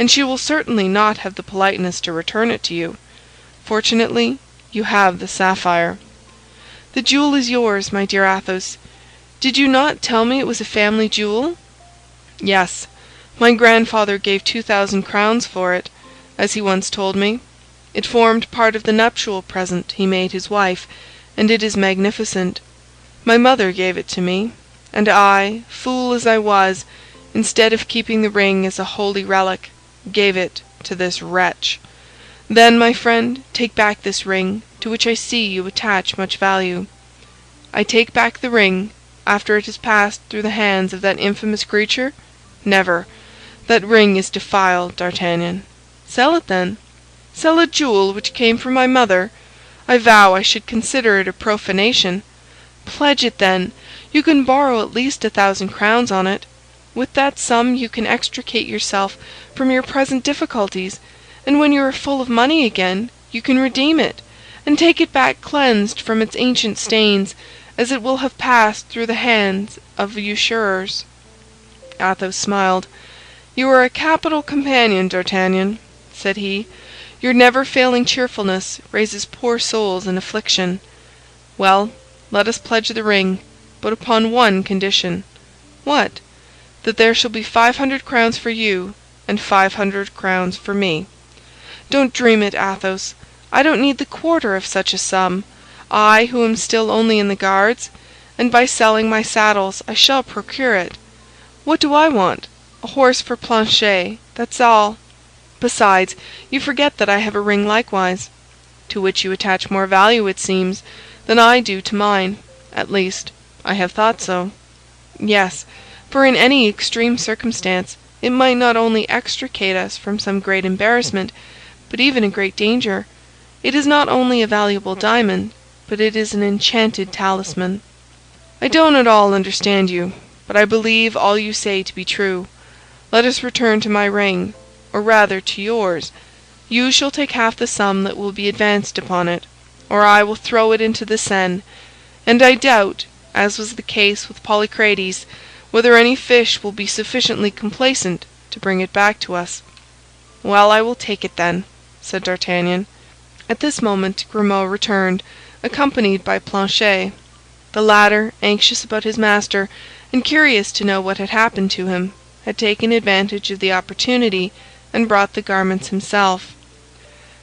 and she will certainly not have the politeness to return it to you. Fortunately, you have the sapphire. The jewel is yours, my dear Athos. Did you not tell me it was a family jewel? Yes, my grandfather gave 2,000 crowns for it, as he once told me. It formed part of the nuptial present he made his wife, and it is magnificent. My mother gave it to me, and I, fool as I was, instead of keeping the ring as a holy relic, gave it to this wretch. Then, my friend, take back this ring, to which I see you attach much value. I take back the ring after it has passed through the hands of that infamous creature? Never. That ring is defiled, D'Artagnan. Sell it, then. Sell a jewel which came from my mother? I vow I should consider it a profanation. Pledge it, then. You can borrow at least 1,000 crowns on it. With that sum you can extricate yourself from your present difficulties, and when you are full of money again, you can redeem it, and take it back cleansed from its ancient stains, as it will have passed through the hands of usurers. Athos smiled. You are a capital companion, D'Artagnan, said he. Your never-failing cheerfulness raises poor souls in affliction. Well, let us pledge the ring, but upon one condition. What? That there shall be 500 crowns for you, and 500 crowns for me. Don't dream it, Athos. I don't need the quarter of such a sum, I who am still only in the Guards, and by selling my saddles I shall procure it. What do I want? A horse for Planchet, that's all. Besides, you forget that I have a ring likewise. to which you attach more value, it seems, than I do to mine. At least, I have thought so. Yes, for in any extreme circumstance it might not only extricate us from some great embarrassment, but even a great danger. It is not only a valuable diamond, but it is an enchanted talisman. I don't at all understand you, but I believe all you say to be true. Let us return to my ring, or rather to yours. You shall take half the sum that will be advanced upon it, or I will throw it into the Seine, and I doubt, as was the case with Polycrates, whether any fish will be sufficiently complacent to bring it back to us." "Well, I will take it then," said D'Artagnan. At this moment Grimaud returned, accompanied by Planchet. The latter, anxious about his master, and curious to know what had happened to him, had taken advantage of the opportunity and brought the garments himself.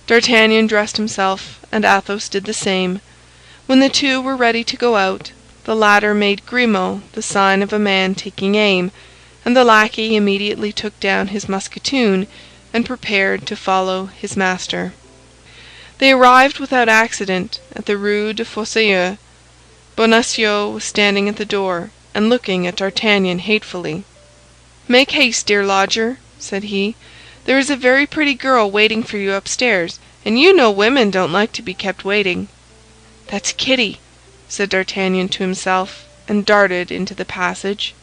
D'Artagnan dressed himself, and Athos did the same. When the two were ready to go out, the latter made Grimaud the sign of a man taking aim, and the lackey immediately took down his musketoon and prepared to follow his master. They arrived without accident at the Rue de Fossoyeurs. Bonacieux was standing at the door and looking at D'Artagnan hatefully. "Make haste, dear lodger," said he. "There is a very pretty girl waiting for you upstairs, and you know women don't like to be kept waiting." "That's Kitty," said D'Artagnan to himself, and darted into the passage.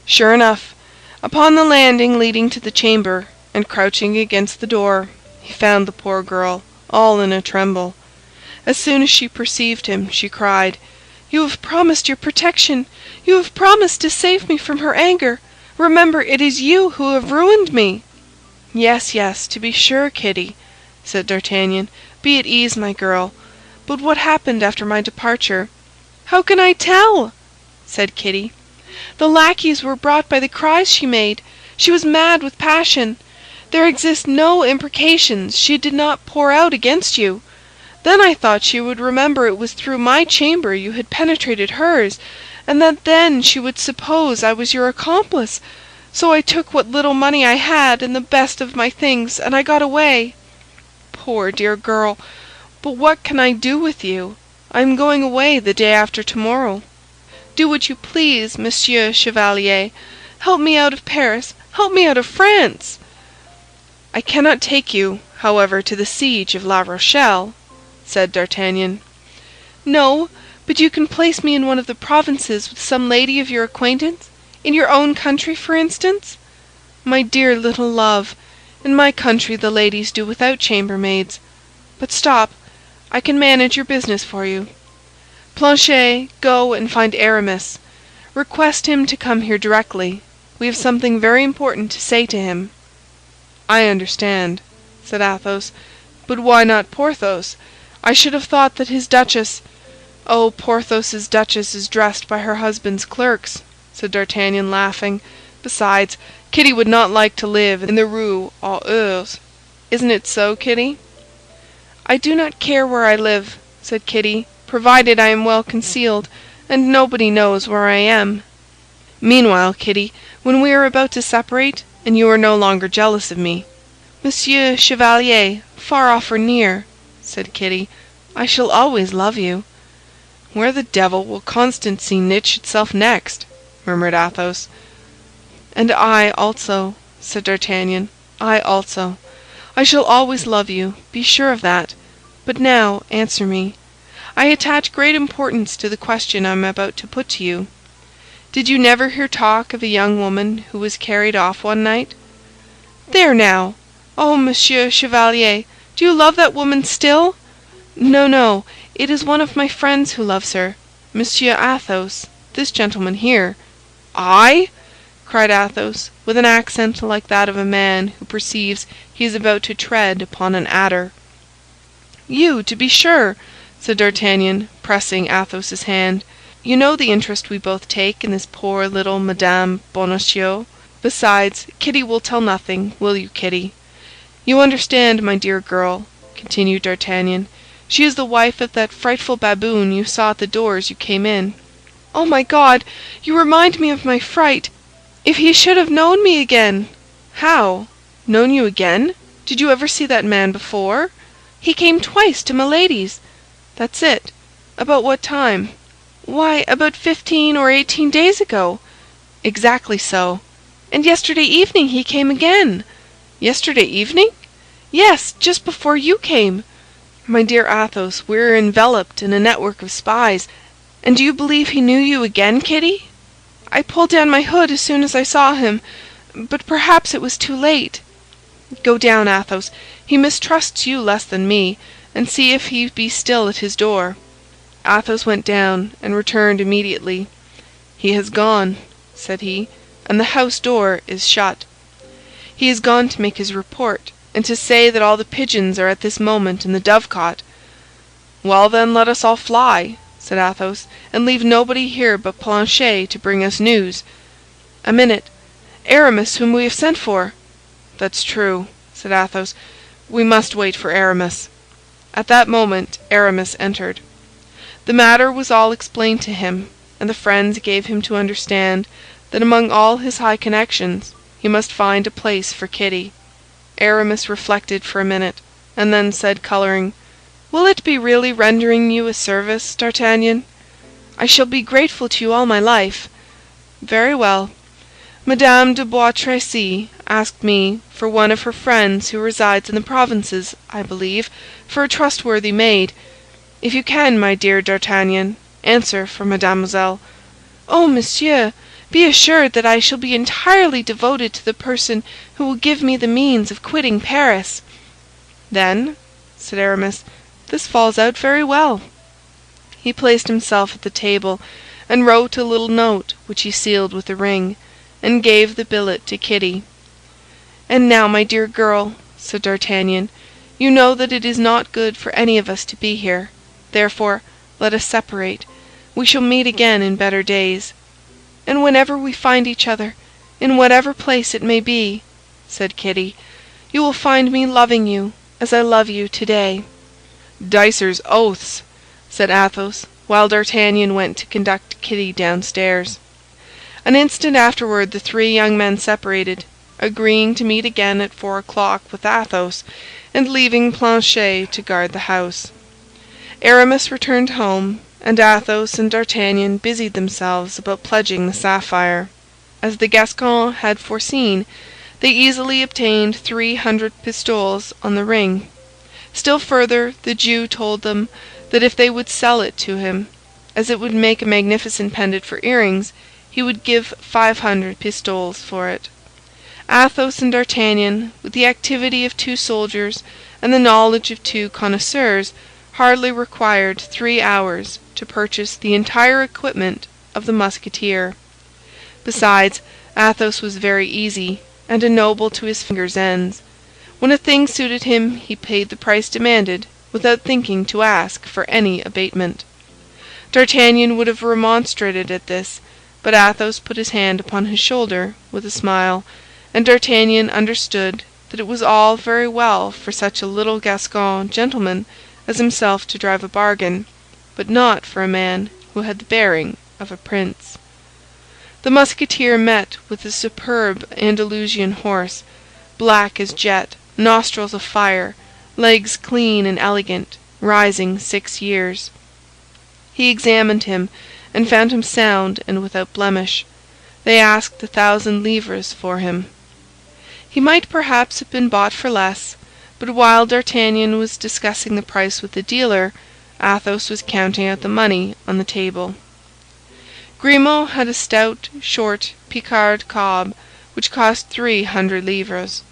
Sure enough, upon the landing leading to the chamber, and crouching against the door, he found the poor girl, all in a tremble. As soon as she perceived him, she cried, "You have promised your protection! You have promised to save me from her anger! Remember, it is you who have ruined me!" "Yes, yes, to be sure, Kitty," said D'Artagnan. "Be at ease, my girl. But what happened after my departure?" "How can I tell?" said Kitty. "The lackeys were brought by the cries she made. She was mad with passion. There exist no imprecations she did not pour out against you. Then I thought she would remember it was through my chamber you had penetrated hers, and that then she would suppose I was your accomplice. So I took what little money I had and the best of my things, and I got away. Poor dear girl! But what can I do with you? I am going away the day after tomorrow. Do what you please, Monsieur Chevalier. Help me out of Paris. Help me out of France." "I cannot take you, however, to the siege of La Rochelle," said D'Artagnan. "No, but you can place me in one of the provinces with some lady of your acquaintance? In your own country, for instance?" "My dear little love, in my country the ladies do without chambermaids. But stop, I can manage your business for you. Planchet, go and find Aramis. Request him to come here directly. We have something very important to say to him." "I understand," said Athos. "But why not Porthos? I should have thought that his duchess—" "Oh, Porthos's duchess is dressed by her husband's clerks," said D'Artagnan, laughing. "Besides, Kitty would not like to live in the Rue aux Ours. Isn't it so, Kitty?" "I do not care where I live," said Kitty, "provided I am well concealed, and nobody knows where I am." "Meanwhile, Kitty, when we are about to separate, and you are no longer jealous of me—" "Monsieur Chevalier, far off or near," said Kitty, "I shall always love you." "Where the devil will constancy niche itself next?" murmured Athos. "And I also," said D'Artagnan, "I also. I shall always love you, be sure of that. But now answer me. I attach great importance to the question I am about to put to you. Did you never hear talk of a young woman who was carried off one night?" "There now! Oh, Monsieur Chevalier, do you love that woman still?" "No, no, it is one of my friends who loves her, Monsieur Athos, this gentleman here." "I?" cried Athos, with an accent like that of a man who perceives he is about to tread upon an adder. "You, to be sure," said D'Artagnan, pressing Athos's hand. "You know the interest we both take in this poor little Madame Bonacieux. Besides, Kitty will tell nothing, will you, Kitty? You understand, my dear girl," continued D'Artagnan. "She is the wife of that frightful baboon you saw at the door as you came in." "Oh, my God! You remind me of my fright. If he should have known me again!" "How? Known you again? Did you ever see that man before?" He came twice to Milady's." "That's it. About what time?" "Why, about 15 or 18 days ago." "Exactly so." "And yesterday evening he came again." "Yesterday evening?" "Yes, just before you came." "My dear Athos, we're enveloped in a network of spies. And do you believe he knew you again, Kitty?" "I pulled down my hood as soon as I saw him, but perhaps it was too late." "Go down, Athos. He mistrusts you less than me, and see if he be still at his door." Athos went down and returned immediately. "He has gone," said he, "and the house door is shut. He is gone to make his report, and to say that all the pigeons are at this moment in the dovecot." "Well, then, let us all fly," said Athos, "and leave nobody here but Planchet to bring us news." "A minute. Aramis, whom we have sent for." "That's true," said Athos. "We must wait for Aramis." At that moment Aramis entered. The matter was all explained to him, and the friends gave him to understand that among all his high connections he must find a place for Kitty. Aramis reflected for a minute, and then said, coloring, "Will it be really rendering you a service, D'Artagnan?" "I shall be grateful to you all my life." "Very well. Madame de Bois Tracy asked me for one of her friends who resides in the provinces, I believe, for a trustworthy maid. If you can, my dear D'Artagnan, answer for mademoiselle." "Oh, monsieur, be assured that I shall be entirely devoted to the person who will give me the means of quitting Paris." "Then," said Aramis, "this falls out very well." He placed himself at the table and wrote a little note which he sealed with a ring, and gave the billet to Kitty. "And now, my dear girl," said D'Artagnan, "you know that it is not good for any of us to be here. Therefore, let us separate. We shall meet again in better days." "And whenever we find each other, in whatever place it may be," said Kitty, "you will find me loving you as I love you today." "Dicer's oaths!" said Athos, while D'Artagnan went to conduct Kitty downstairs. An instant afterward the three young men separated, agreeing to meet again at 4 o'clock with Athos, and leaving Planchet to guard the house. Aramis returned home, and Athos and D'Artagnan busied themselves about pledging the sapphire. As the Gascon had foreseen, they easily obtained 300 pistoles on the ring. Still further, the Jew told them that if they would sell it to him, as it would make a magnificent pendant for earrings, he would give 500 pistoles for it. Athos and D'Artagnan, with the activity of 2 soldiers and the knowledge of 2 connoisseurs, hardly required 3 hours to purchase the entire equipment of the Musketeer. Besides, Athos was very easy, and a noble to his fingers' ends. When a thing suited him, he paid the price demanded, without thinking to ask for any abatement. D'Artagnan would have remonstrated at this, but Athos put his hand upon his shoulder with a smile, and D'Artagnan understood that it was all very well for such a little Gascon gentleman as himself to drive a bargain, but not for a man who had the bearing of a prince. The Musketeer met with a superb Andalusian horse, black as jet, nostrils of fire, legs clean and elegant, rising 6 years. He examined him and found him sound and without blemish. They asked 1,000 livres for him. He might perhaps have been bought for less, but while D'Artagnan was discussing the price with the dealer, Athos was counting out the money on the table. Grimaud had a stout, short Picard cob, which cost 300 livres.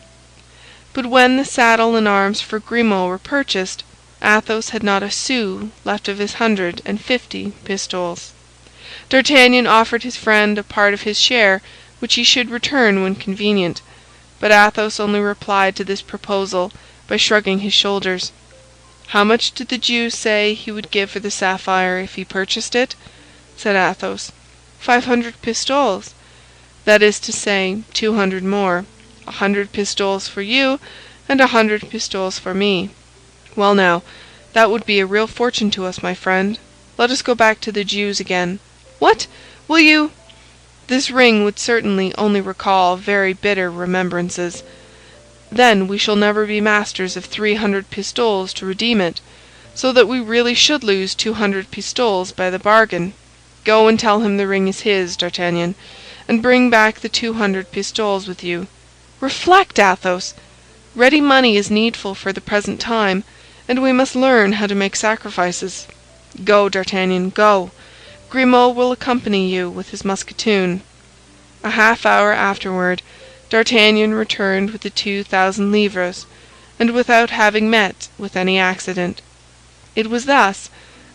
But when the saddle and arms for Grimaud were purchased, Athos had not a sou left of his 150 pistoles. D'Artagnan offered his friend a part of his share, which he should return when convenient, but Athos only replied to this proposal by shrugging his shoulders. "How much did the Jew say he would give for the sapphire if he purchased it?" said Athos. 500 pistoles. "That is to say, 200 more. 100 pistoles for you, and 100 pistoles for me. Well now, that would be a real fortune to us, my friend. Let us go back to the Jews again." "What? Will you—" "This ring would certainly only recall very bitter remembrances." Then we shall never be masters of 300 pistoles to redeem it, so that we really should lose 200 pistoles by the bargain. Go and tell him the ring is his, D'Artagnan, and bring back the 200 pistoles with you. Reflect, Athos! Ready money is needful for the present time, and we must learn how to make sacrifices. Go, D'Artagnan, go! Grimaud will accompany you with his musketoon." A half-hour afterward, D'Artagnan returned with the 2,000 livres, and without having met with any accident. It was thus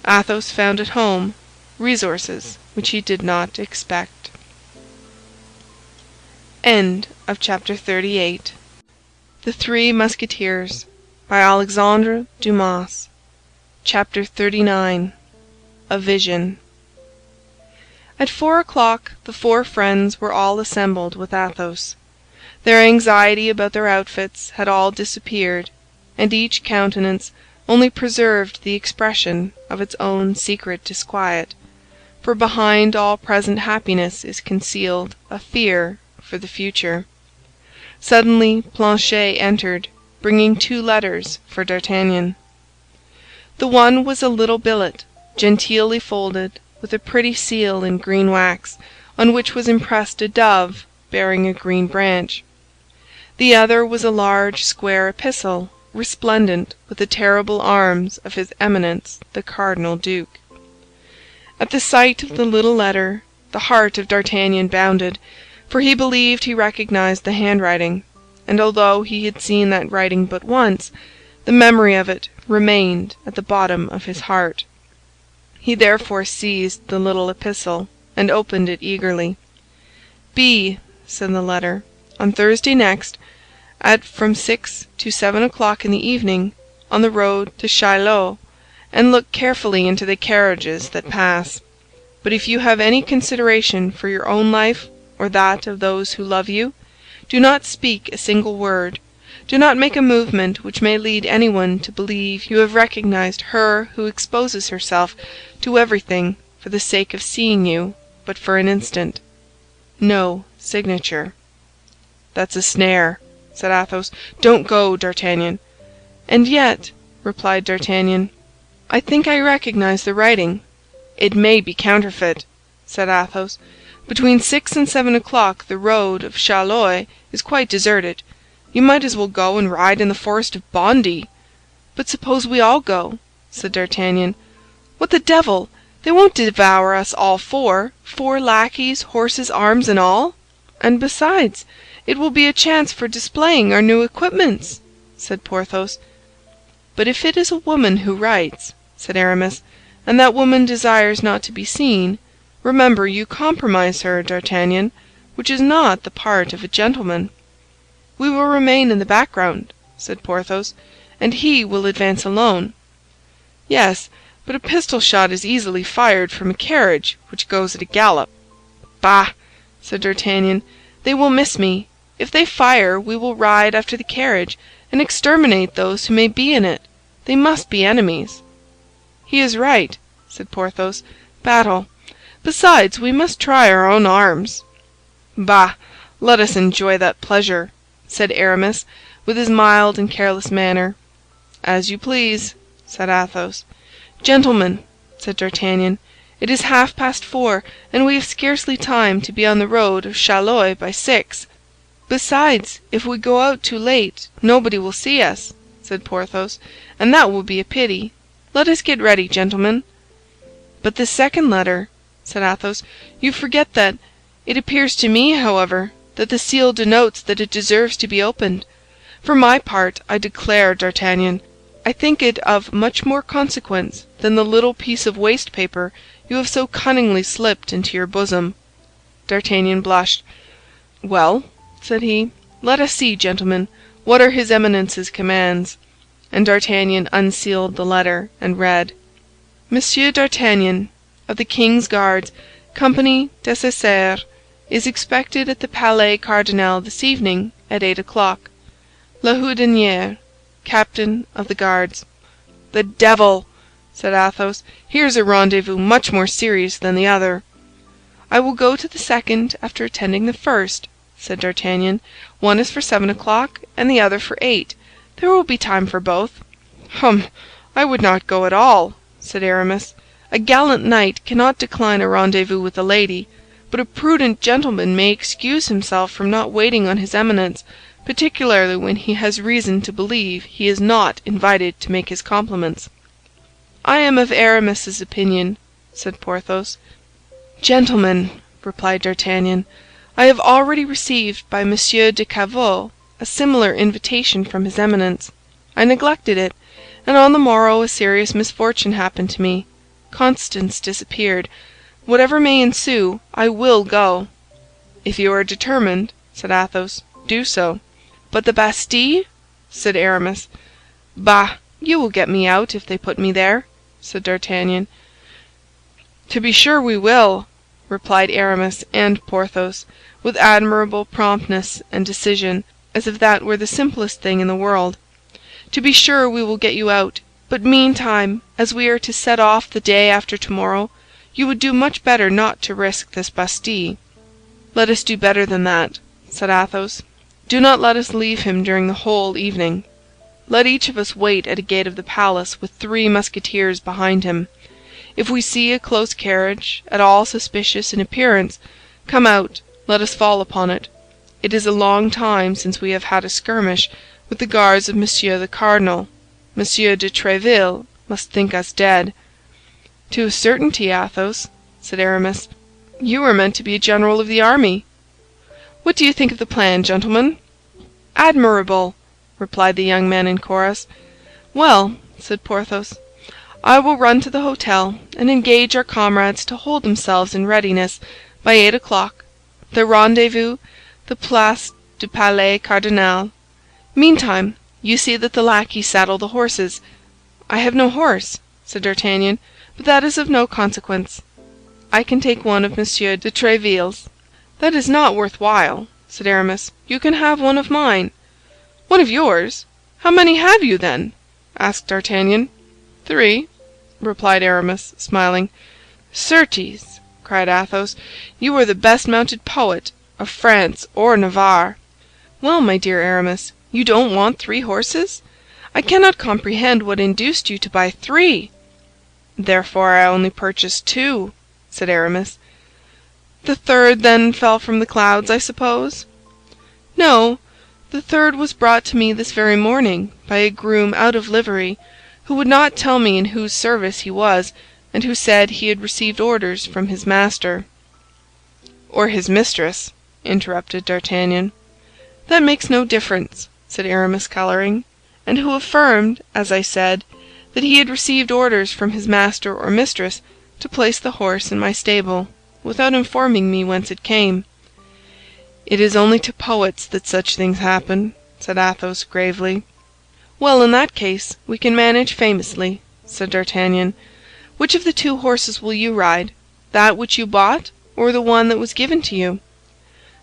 Athos found at home resources which he did not expect. End of chapter 38. The Three Musketeers by Alexandre Dumas. Chapter 39. A Vision. At 4 o'clock the four friends were all assembled with Athos. Their anxiety about their outfits had all disappeared, and each countenance only preserved the expression of its own secret disquiet, for behind all present happiness is concealed a fear for the future. Suddenly Planchet entered, bringing 2 letters for D'Artagnan. The one was a little billet, genteelly folded, with a pretty seal in green wax, on which was impressed a dove bearing a green branch. The other was a large square epistle, resplendent with the terrible arms of his Eminence the Cardinal Duke. At the sight of the little letter, the heart of D'Artagnan bounded, for he believed he recognized the handwriting, and although he had seen that writing but once, the memory of it remained at the bottom of his heart. He therefore seized the little epistle and opened it eagerly. "Be," said the letter, "on Thursday next, at from 6 to 7 o'clock in the evening, on the road to Chaillot, and look carefully into the carriages that pass. But if you have any consideration for your own life or that of those who love you, do not speak a single word. Do not make a movement which may lead anyone to believe you have recognized her who exposes herself to everything for the sake of seeing you but for an instant. No signature." "That's a snare," said Athos. "Don't go, D'Artagnan." "And yet," replied D'Artagnan, "I think I recognize the writing." "It may be counterfeit," said Athos. "Between 6 and 7 o'clock the road of Chaillot is quite deserted. You might as well go and ride in the forest of Bondy." "But suppose we all go?" said D'Artagnan. "What the devil! They won't devour us all four lackeys, horses, arms, and all? And besides, it will be a chance for displaying our new equipments," said Porthos. "But if it is a woman who writes," said Aramis, "and that woman desires not to be seen, remember you compromise her, D'Artagnan, which is not the part of a gentleman." "We will remain in the background," said Porthos, "and he will advance alone." "Yes, but a pistol shot is easily fired from a carriage which goes at a gallop." "Bah!" said D'Artagnan, "they will miss me. If they fire, we will ride after the carriage and exterminate those who may be in it. They must be enemies." "He is right," said Porthos. "Battle. Besides, we must try our own arms." "Bah! Let us enjoy that pleasure," said Aramis, with his mild and careless manner. "As you please," said Athos. "Gentlemen," said D'Artagnan, "it is 4:30, and we have scarcely time to be on the road of Chaillot by 6. "Besides, if we go out too late, nobody will see us," said Porthos, "and that will be a pity. Let us get ready, gentlemen." "But the second letter," said Athos. "You forget that. It appears to me, however, that the seal denotes that it deserves to be opened. For my part, I declare, D'Artagnan, I think it of much more consequence than the little piece of waste paper you have so cunningly slipped into your bosom." D'Artagnan blushed. "Well," said he, "let us see, gentlemen, what are his Eminence's commands." And D'Artagnan unsealed the letter and read: "Monsieur d'Artagnan, of the King's Guards, Company Désaisires, is expected at the Palais Cardinal this evening at 8 o'clock. La Houdinière, Captain of the Guards." "The devil!" said Athos. "Here's a rendezvous much more serious than the other." "I will go to the second after attending the first," said D'Artagnan. "One is for 7 o'clock, and the other for 8. There will be time for both." "Hum! I would not go at all," said Aramis. "A gallant knight cannot decline a rendezvous with a lady, but a prudent gentleman may excuse himself from not waiting on his Eminence, particularly when he has reason to believe he is not invited to make his compliments." "I am of Aramis's opinion," said Porthos. "Gentlemen," replied D'Artagnan, "I have already received by Monsieur de Cavois a similar invitation from his Eminence. I neglected it, and on the morrow a serious misfortune happened to me. Constance disappeared. Whatever may ensue, I will go." "If you are determined," said Athos, "do so." "But the Bastille?" said Aramis. "Bah! You will get me out if they put me there," said D'Artagnan. "To be sure we will," replied Aramis and Porthos, with admirable promptness and decision, as if that were the simplest thing in the world. "To be sure we will get you out, but meantime, as we are to set off the day after tomorrow, you would do much better not to risk this Bastille." "Let us do better than that," said Athos. "Do not let us leave him during the whole evening. Let each of us wait at a gate of the palace with 3 Musketeers behind him. If we see a close carriage, at all suspicious in appearance, come out, let us fall upon it. It is a long time since we have had a skirmish with the guards of Monsieur the Cardinal. Monsieur de Tréville must think us dead." "To a certainty, Athos," said Aramis. "You were meant to be a general of the army. What do you think of the plan, gentlemen?" "Admirable!" replied the young men in chorus. "Well," said Porthos, "I will run to the hotel and engage our comrades to hold themselves in readiness by 8 o'clock. The rendezvous, the Place du Palais Cardinal. Meantime, you see that the lackeys saddle the horses." "I have no horse," said D'Artagnan, "but that is of no consequence. I can take one of Monsieur de Tréville's." "That is not worth while," said Aramis. "You can have one of mine." "One of yours? How many have you, then?" asked D'Artagnan. "3," replied Aramis, smiling. "Certes," cried Athos, "you are the best mounted poet of France or Navarre." "Well, my dear Aramis, you don't want 3 horses? I cannot comprehend what induced you to buy 3." "Therefore I only purchased 2," said Aramis. "The third, then, fell from the clouds, I suppose?" "No, the third was brought to me this very morning by a groom out of livery, who would not tell me in whose service he was, and who said he had received orders from his master." "Or his mistress," interrupted D'Artagnan. "That makes no difference," said Aramis, coloring, "and who affirmed, as I said, that he had received orders from his master or mistress to place the horse in my stable, without informing me whence it came." "It is only to poets that such things happen," said Athos, gravely. "Well, in that case, we can manage famously," said D'Artagnan. "Which of the 2 horses will you ride? That which you bought, or the one that was given to you?"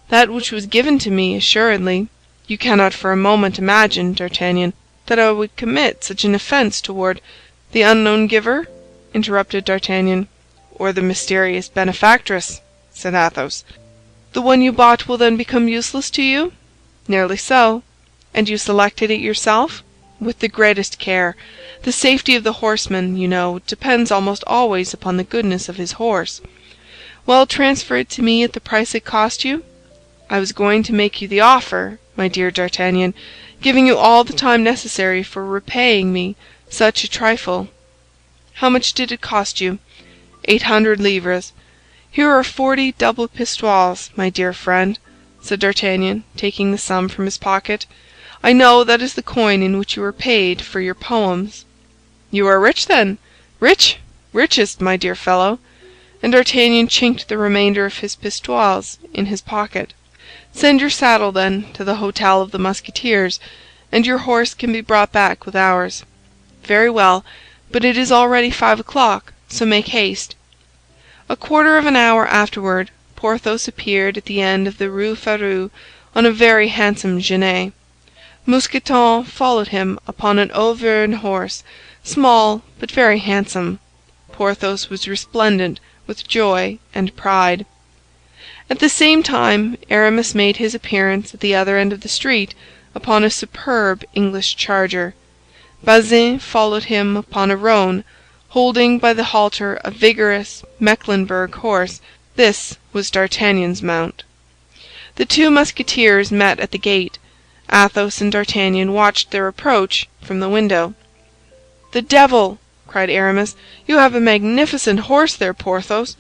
"That which was given to me, assuredly. You cannot for a moment imagine, D'Artagnan, that I would commit such an offense toward—" "The unknown giver?" interrupted D'Artagnan. "Or the mysterious benefactress," said Athos. "The one you bought will then become useless to you?" "Nearly so." "And you selected it yourself?" "With the greatest care. The safety of the horseman, you know, depends almost always upon the goodness of his horse." "Well, transfer it to me at the price it cost you." "I was going to make you the offer, my dear D'Artagnan, giving you all the time necessary for repaying me such a trifle." "How much did it cost you?" 800 livres. "Here are 40 double pistoles, my dear friend," said D'Artagnan, taking the sum from his pocket. "I know that is the coin in which you were paid for your poems." "You are rich, then? Rich? Richest, my dear fellow." And D'Artagnan chinked the remainder of his pistoles in his pocket. "Send your saddle, then, to the Hôtel of the Musketeers, and your horse can be brought back with ours." "Very well, but it is already 5 o'clock, so make haste." A quarter of an hour afterward, Porthos appeared at the end of the Rue Férou on a very handsome genet. Mousqueton followed him upon an Auvergne horse, small but very handsome. Porthos was resplendent with joy and pride. At the same time Aramis made his appearance at the other end of the street upon a superb English charger. Bazin followed him upon a roan, holding by the halter a vigorous Mecklenburg horse. This was D'Artagnan's mount. The two Musketeers met at the gate. Athos and D'Artagnan watched their approach from the window. "The devil!" cried Aramis. "You have a magnificent horse there, Porthos."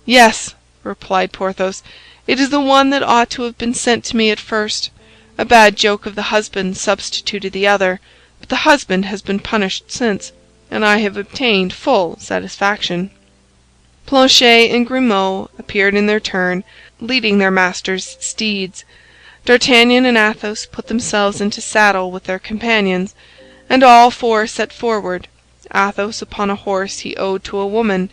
"Yes," replied Porthos, "it is the one that ought to have been sent to me at first. A bad joke of the husband substituted the other, but the husband has been punished since, and I have obtained full satisfaction." Planchet and Grimaud appeared in their turn, leading their masters' steeds. D'Artagnan and Athos put themselves into saddle with their companions, and all four set forward. Athos upon a horse he owed to a woman,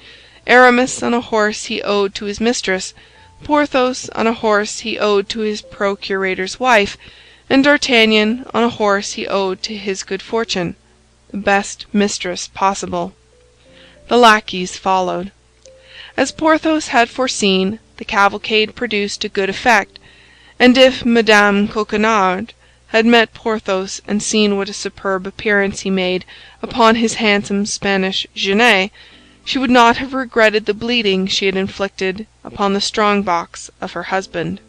Aramis on a horse he owed to his mistress, Porthos on a horse he owed to his procurator's wife, and D'Artagnan on a horse he owed to his good fortune, the best mistress possible. The lackeys followed. As Porthos had foreseen, the cavalcade produced a good effect, and if Madame Coquenard had met Porthos and seen what a superb appearance he made upon his handsome Spanish genet, she would not have regretted the bleeding she had inflicted upon the strong box of her husband.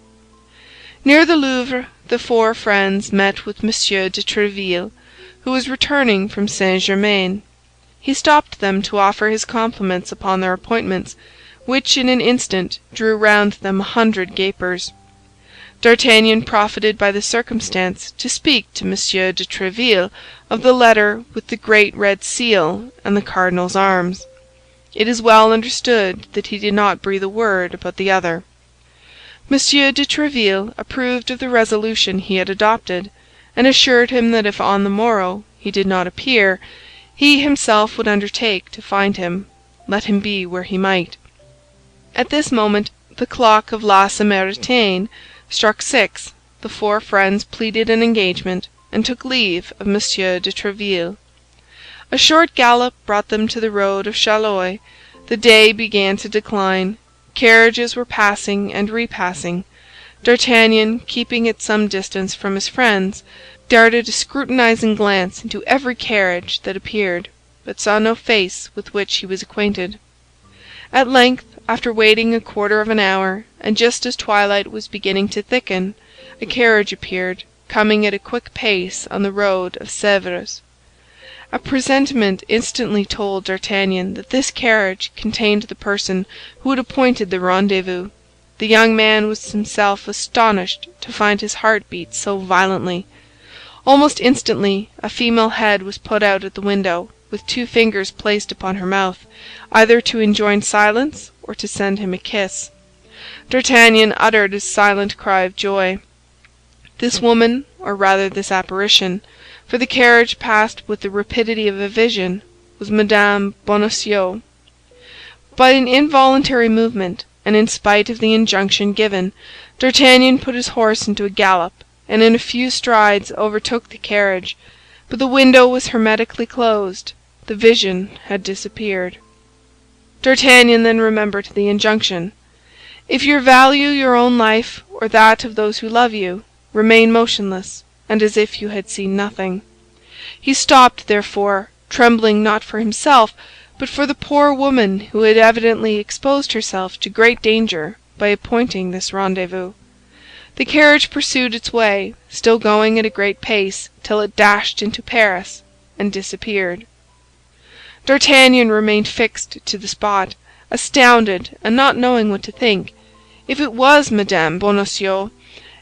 Near the Louvre the four friends met with M. de Tréville, who was returning from Saint-Germain. He stopped them to offer his compliments upon their appointments, which in an instant drew round them 100 gapers. D'Artagnan profited by the circumstance to speak to M. de Tréville of the letter with the great red seal and the cardinal's arms. It is well understood that he did not breathe a word about the other. M. de Tréville approved of the resolution he had adopted, and assured him that if on the morrow he did not appear, he himself would undertake to find him, let him be where he might. At this moment the clock of La Samaritaine struck 6. The four friends pleaded an engagement and took leave of M. de Tréville. A short gallop brought them to the road of Chaillot. The day began to decline. Carriages were passing and repassing. D'Artagnan, keeping at some distance from his friends, darted a scrutinizing glance into every carriage that appeared, but saw no face with which he was acquainted. At length, after waiting a quarter of an hour, and just as twilight was beginning to thicken, a carriage appeared, coming at a quick pace on the road of Sèvres. A presentiment instantly told D'Artagnan that this carriage contained the person who had appointed the rendezvous. The young man was himself astonished to find his heart beat so violently. Almost instantly a female head was put out at the window, with 2 fingers placed upon her mouth, either to enjoin silence or to send him a kiss. D'Artagnan uttered a silent cry of joy. This woman, or rather this apparition, for the carriage passed with the rapidity of a vision, was Madame Bonacieux. By an involuntary movement, and in spite of the injunction given, D'Artagnan put his horse into a gallop, and in a few strides overtook the carriage, but the window was hermetically closed. The vision had disappeared. D'Artagnan then remembered the injunction. If you value your own life or that of those who love you, remain motionless, and as if you had seen nothing. He stopped, therefore, trembling not for himself, but for the poor woman who had evidently exposed herself to great danger by appointing this rendezvous. The carriage pursued its way, still going at a great pace, till it dashed into Paris and disappeared. D'Artagnan remained fixed to the spot, astounded and not knowing what to think. If it was Madame Bonacieux,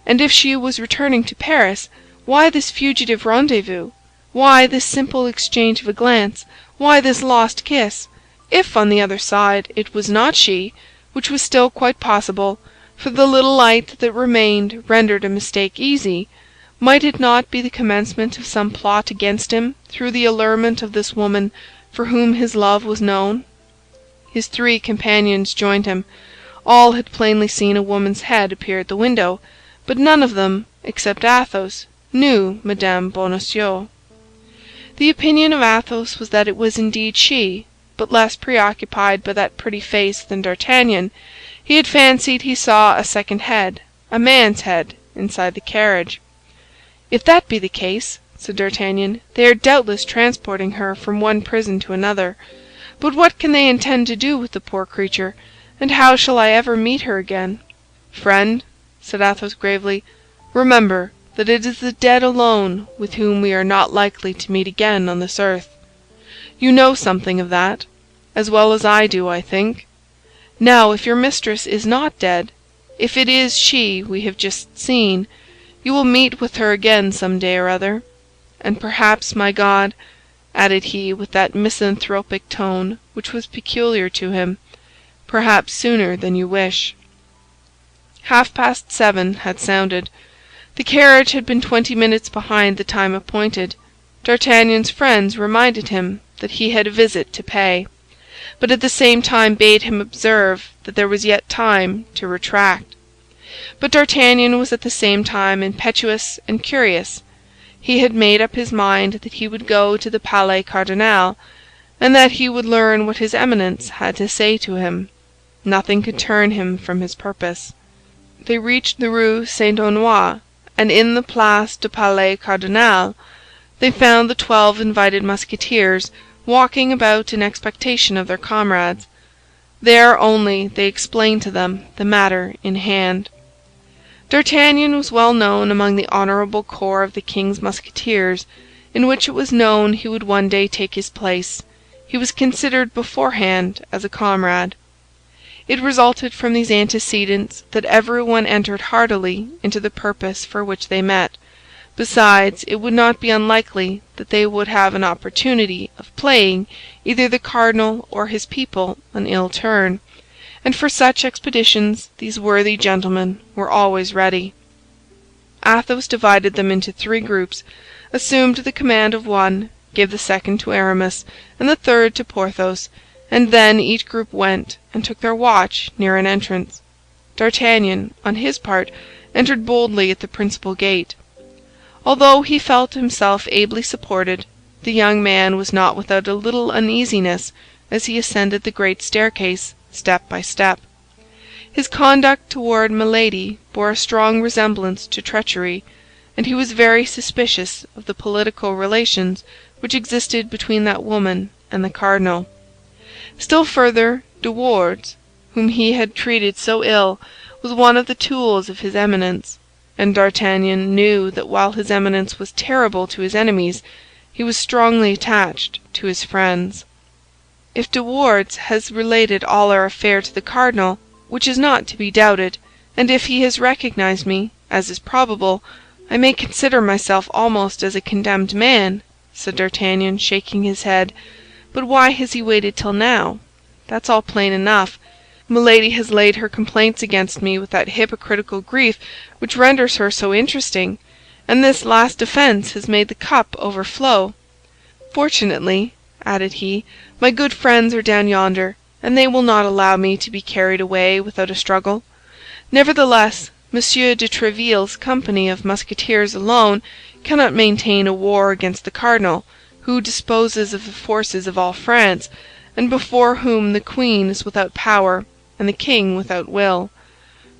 and if she was returning to Paris, why this fugitive rendezvous? Why this simple exchange of a glance? Why this lost kiss? If, on the other side, it was not she, which was still quite possible, for the little light that remained rendered a mistake easy, might it not be the commencement of some plot against him through the allurement of this woman for whom his love was known? His 3 companions joined him. All had plainly seen a woman's head appear at the window, but none of them, except Athos, knew Madame Bonacieux. The opinion of Athos was that it was indeed she, but but less preoccupied by that pretty face than D'Artagnan, he had fancied he saw a second head, a man's head, inside the carriage. "If that be the case," said D'Artagnan, "they are doubtless transporting her from one prison to another. But what can they intend to do with the poor creature, and how shall I ever meet her again?" "Friend," said Athos gravely, "remember that it is the dead alone with whom we are not likely to meet again on this earth. You know something of that, as well as I do, I think. Now, if your mistress is not dead, if it is she we have just seen, you will meet with her again some day or other. And perhaps, my God," added he with that misanthropic tone which was peculiar to him, "perhaps sooner than you wish." 7:30 had sounded. The carriage had been 20 minutes behind the time appointed. D'Artagnan's friends reminded him that he had a visit to pay, but at the same time bade him observe that there was yet time to retract. But D'Artagnan was at the same time impetuous and curious. He had made up his mind that he would go to the Palais Cardinal, and that he would learn what his Eminence had to say to him. Nothing could turn him from his purpose. They reached the Rue Saint-Honois, and in the Place du Palais Cardinal they found the 12 invited Musketeers walking about in expectation of their comrades. There only they explained to them the matter in hand. D'Artagnan was well known among the honorable corps of the king's Musketeers, in which it was known he would one day take his place. He was considered beforehand as a comrade. It resulted from these antecedents that everyone entered heartily into the purpose for which they met. Besides, it would not be unlikely that they would have an opportunity of playing either the cardinal or his people an ill turn, and for such expeditions these worthy gentlemen were always ready. Athos divided them into 3 groups, assumed the command of one, gave the second to Aramis, and the third to Porthos, and then each group went and took their watch near an entrance. D'Artagnan, on his part, entered boldly at the principal gate. Although he felt himself ably supported, the young man was not without a little uneasiness as he ascended the great staircase step by step. His conduct toward Milady bore a strong resemblance to treachery, and he was very suspicious of the political relations which existed between that woman and the cardinal. Still further, De Wardes, whom he had treated so ill, was one of the tools of his Eminence, and D'Artagnan knew that while his Eminence was terrible to his enemies, he was strongly attached to his friends. "If De Wardes has related all our affair to the cardinal, which is not to be doubted, and if he has recognized me, as is probable, I may consider myself almost as a condemned man," said D'Artagnan, shaking his head. "But why has he waited till now? That's all plain enough. Milady has laid her complaints against me with that hypocritical grief which renders her so interesting, and this last offense has made the cup overflow. Fortunately," added he, "my good friends are down yonder, and they will not allow me to be carried away without a struggle. Nevertheless, Monsieur de Tréville's company of Musketeers alone cannot maintain a war against the cardinal, who disposes of the forces of all France, and before whom the queen is without power and the king without will.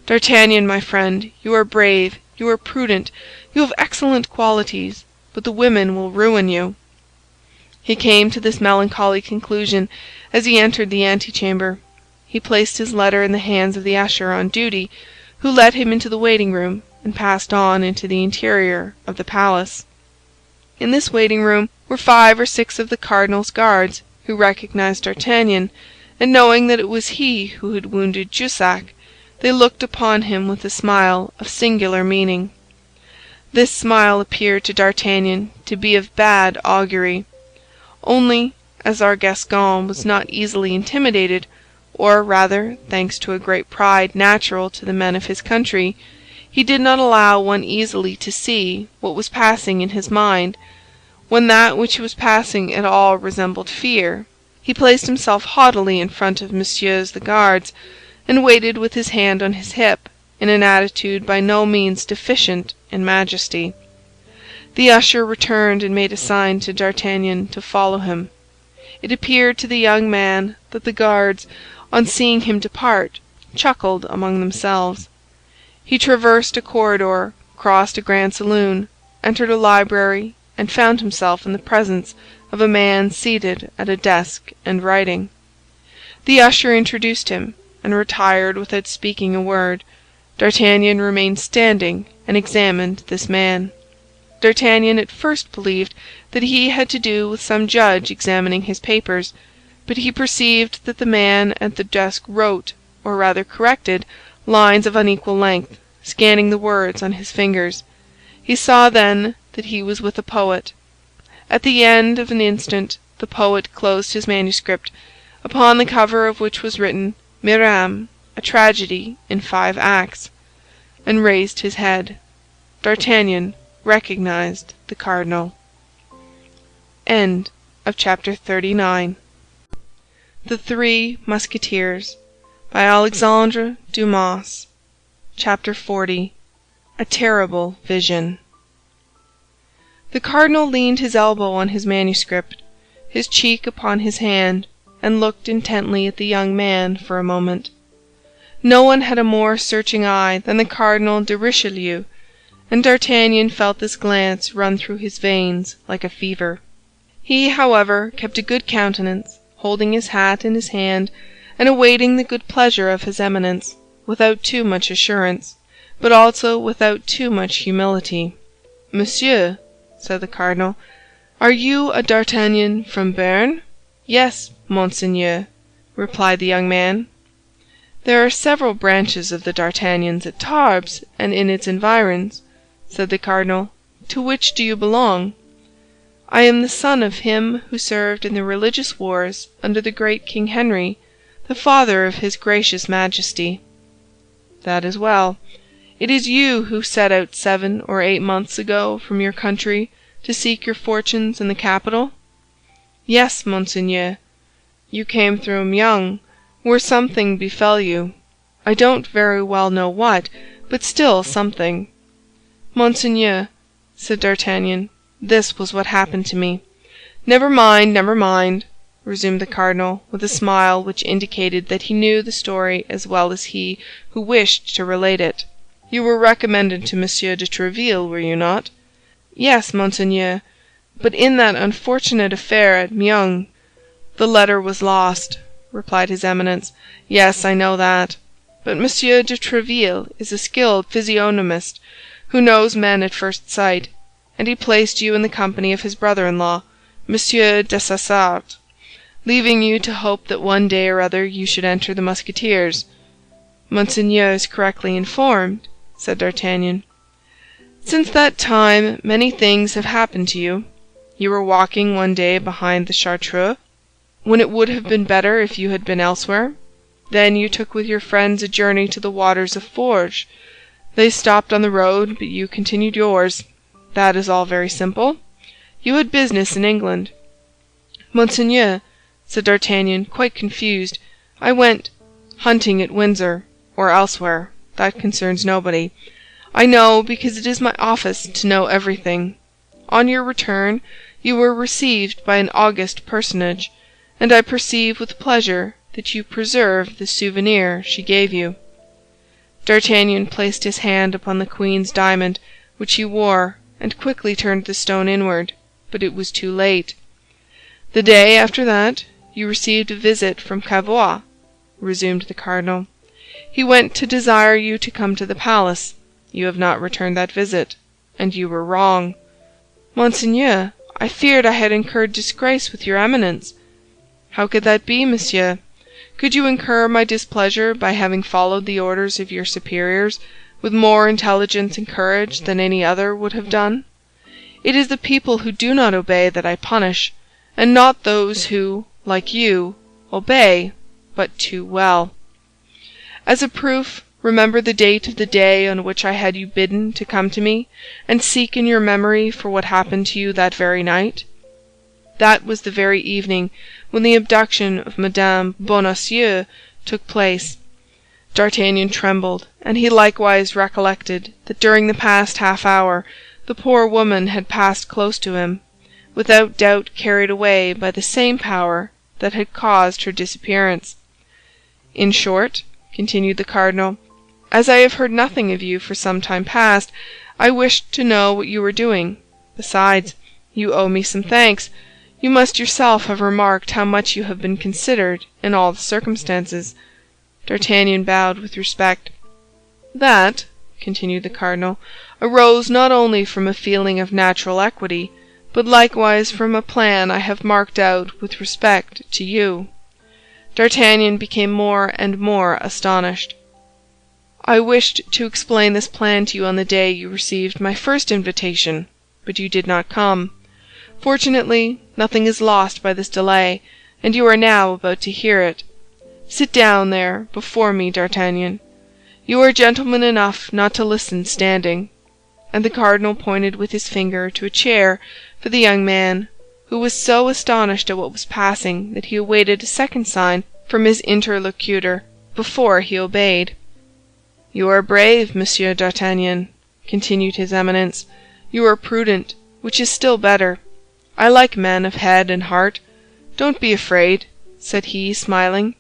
D'Artagnan, my friend, you are brave, you are prudent, you have excellent qualities, but the women will ruin you." He came to this melancholy conclusion as he entered the antechamber. He placed his letter in the hands of the usher on duty, who led him into the waiting-room and passed on into the interior of the palace. In this waiting-room were 5 or 6 of the cardinal's guards, who recognized D'Artagnan, and knowing that it was he who had wounded Jussac, they looked upon him with a smile of singular meaning. This smile appeared to D'Artagnan to be of bad augury. Only, as our Gascon was not easily intimidated, or rather, thanks to a great pride natural to the men of his country, he did not allow one easily to see what was passing in his mind. When that which was passing at all resembled fear, he placed himself haughtily in front of Messieurs the Guards, and waited with his hand on his hip, in an attitude by no means deficient in majesty. The usher returned and made a sign to D'Artagnan to follow him. It appeared to the young man that the guards, on seeing him depart, chuckled among themselves. He traversed a corridor, crossed a grand saloon, entered a library, and found himself in the presence of a man seated at a desk and writing. The usher introduced him, and retired without speaking a word. D'Artagnan remained standing and examined this man. D'Artagnan at first believed that he had to do with some judge examining his papers, but he perceived that the man at the desk wrote, or rather corrected, lines of unequal length, scanning the words on his fingers. He saw then that he was with a poet. At the end of an instant the poet closed his manuscript, upon the cover of which was written Miriam, a tragedy in 5 acts, and raised his head. D'Artagnan recognized the cardinal. End of chapter 39. The Three Musketeers by Alexandre Dumas. Chapter 40. A Terrible Vision. The cardinal leaned his elbow on his manuscript, his cheek upon his hand, and looked intently at the young man for a moment. No one had a more searching eye than the Cardinal de Richelieu, and D'Artagnan felt this glance run through his veins like a fever. He, however, kept a good countenance, holding his hat in his hand and awaiting the good pleasure of his Eminence, without too much assurance, but also without too much humility. "Monsieur," said the cardinal, "are you a D'Artagnan from Béarn?" "Yes, Monseigneur," replied the young man. "There are several branches of the D'Artagnans at Tarbes and in its environs," said the cardinal. "To which do you belong?" "I am the son of him who served in the religious wars under the great King Henry, the father of his gracious Majesty." "That is well. It is you who set out 7 or 8 months ago from your country to seek your fortunes in the capital?" "Yes, Monseigneur." "You came through Meung, where something befell you. I don't very well know what, but still something." "Monseigneur," said D'Artagnan, "this was what happened to me." "Never mind, never mind," resumed the cardinal, with a smile which indicated that he knew the story as well as he who wished to relate it. "You were recommended to Monsieur de Tréville, were you not?" "Yes, Monseigneur, but in that unfortunate affair at Meung—" "The letter was lost," replied his Eminence. "Yes, I know that. But Monsieur de Tréville is a skilled physiognomist who knows men at first sight, and he placed you in the company of his brother-in-law, Monsieur Dessessart, leaving you to hope that one day or other you should enter the Musketeers." "Monseigneur is correctly informed," said D'Artagnan. "Since that time many things have happened to you. You were walking one day behind the Chartreux, when it would have been better if you had been elsewhere. Then you took with your friends a journey to the waters of Forges. They stopped on the road, but you continued yours. That is all very simple. You had business in England." "Monseigneur," said D'Artagnan, quite confused, "I went hunting at Windsor, or elsewhere. That concerns nobody. I know, because it is my office to know everything. On your return, you were received by an august personage, and I perceive with pleasure that you preserve the souvenir she gave you." D'Artagnan placed his hand upon the queen's diamond, which he wore, and quickly turned the stone inward, but it was too late. "The day after that, you received a visit from Cavois," resumed the cardinal. "He went to desire you to come to the palace. You have not returned that visit, and you were wrong." "Monseigneur, I feared I had incurred disgrace with your Eminence." "How could that be, monsieur? Could you incur my displeasure by having followed the orders of your superiors with more intelligence and courage than any other would have done? It is the people who do not obey that I punish, and not those who, like you, obey, but too well. As a proof, remember the date of the day on which I had you bidden to come to me, and seek in your memory for what happened to you that very night. That was the very evening when the abduction of Madame Bonacieux took place." D'Artagnan trembled, and he likewise recollected that during the past half-hour the poor woman had passed close to him, without doubt carried away by the same power that had caused her disappearance. In short, continued the cardinal, as I have heard nothing of you for some time past, I wished to know what you were doing. Besides, you owe me some thanks. You must yourself have remarked how much you have been considered in all the circumstances. D'Artagnan bowed with respect. That, continued the cardinal, arose not only from a feeling of natural equity, but likewise from a plan I have marked out with respect to you. D'Artagnan became more and more astonished. I wished to explain this plan to you on the day you received my first invitation, but you did not come. Fortunately, nothing is lost by this delay, and you are now about to hear it. Sit down there before me, D'Artagnan. You are gentleman enough not to listen standing." And the cardinal pointed with his finger to a chair for the young man, who was so astonished at what was passing that he awaited a second sign from his interlocutor before he obeyed. "You are brave, Monsieur d'Artagnan," continued his Eminence. "You are prudent, which is still better. I like men of head and heart. Don't be afraid," said he, smiling.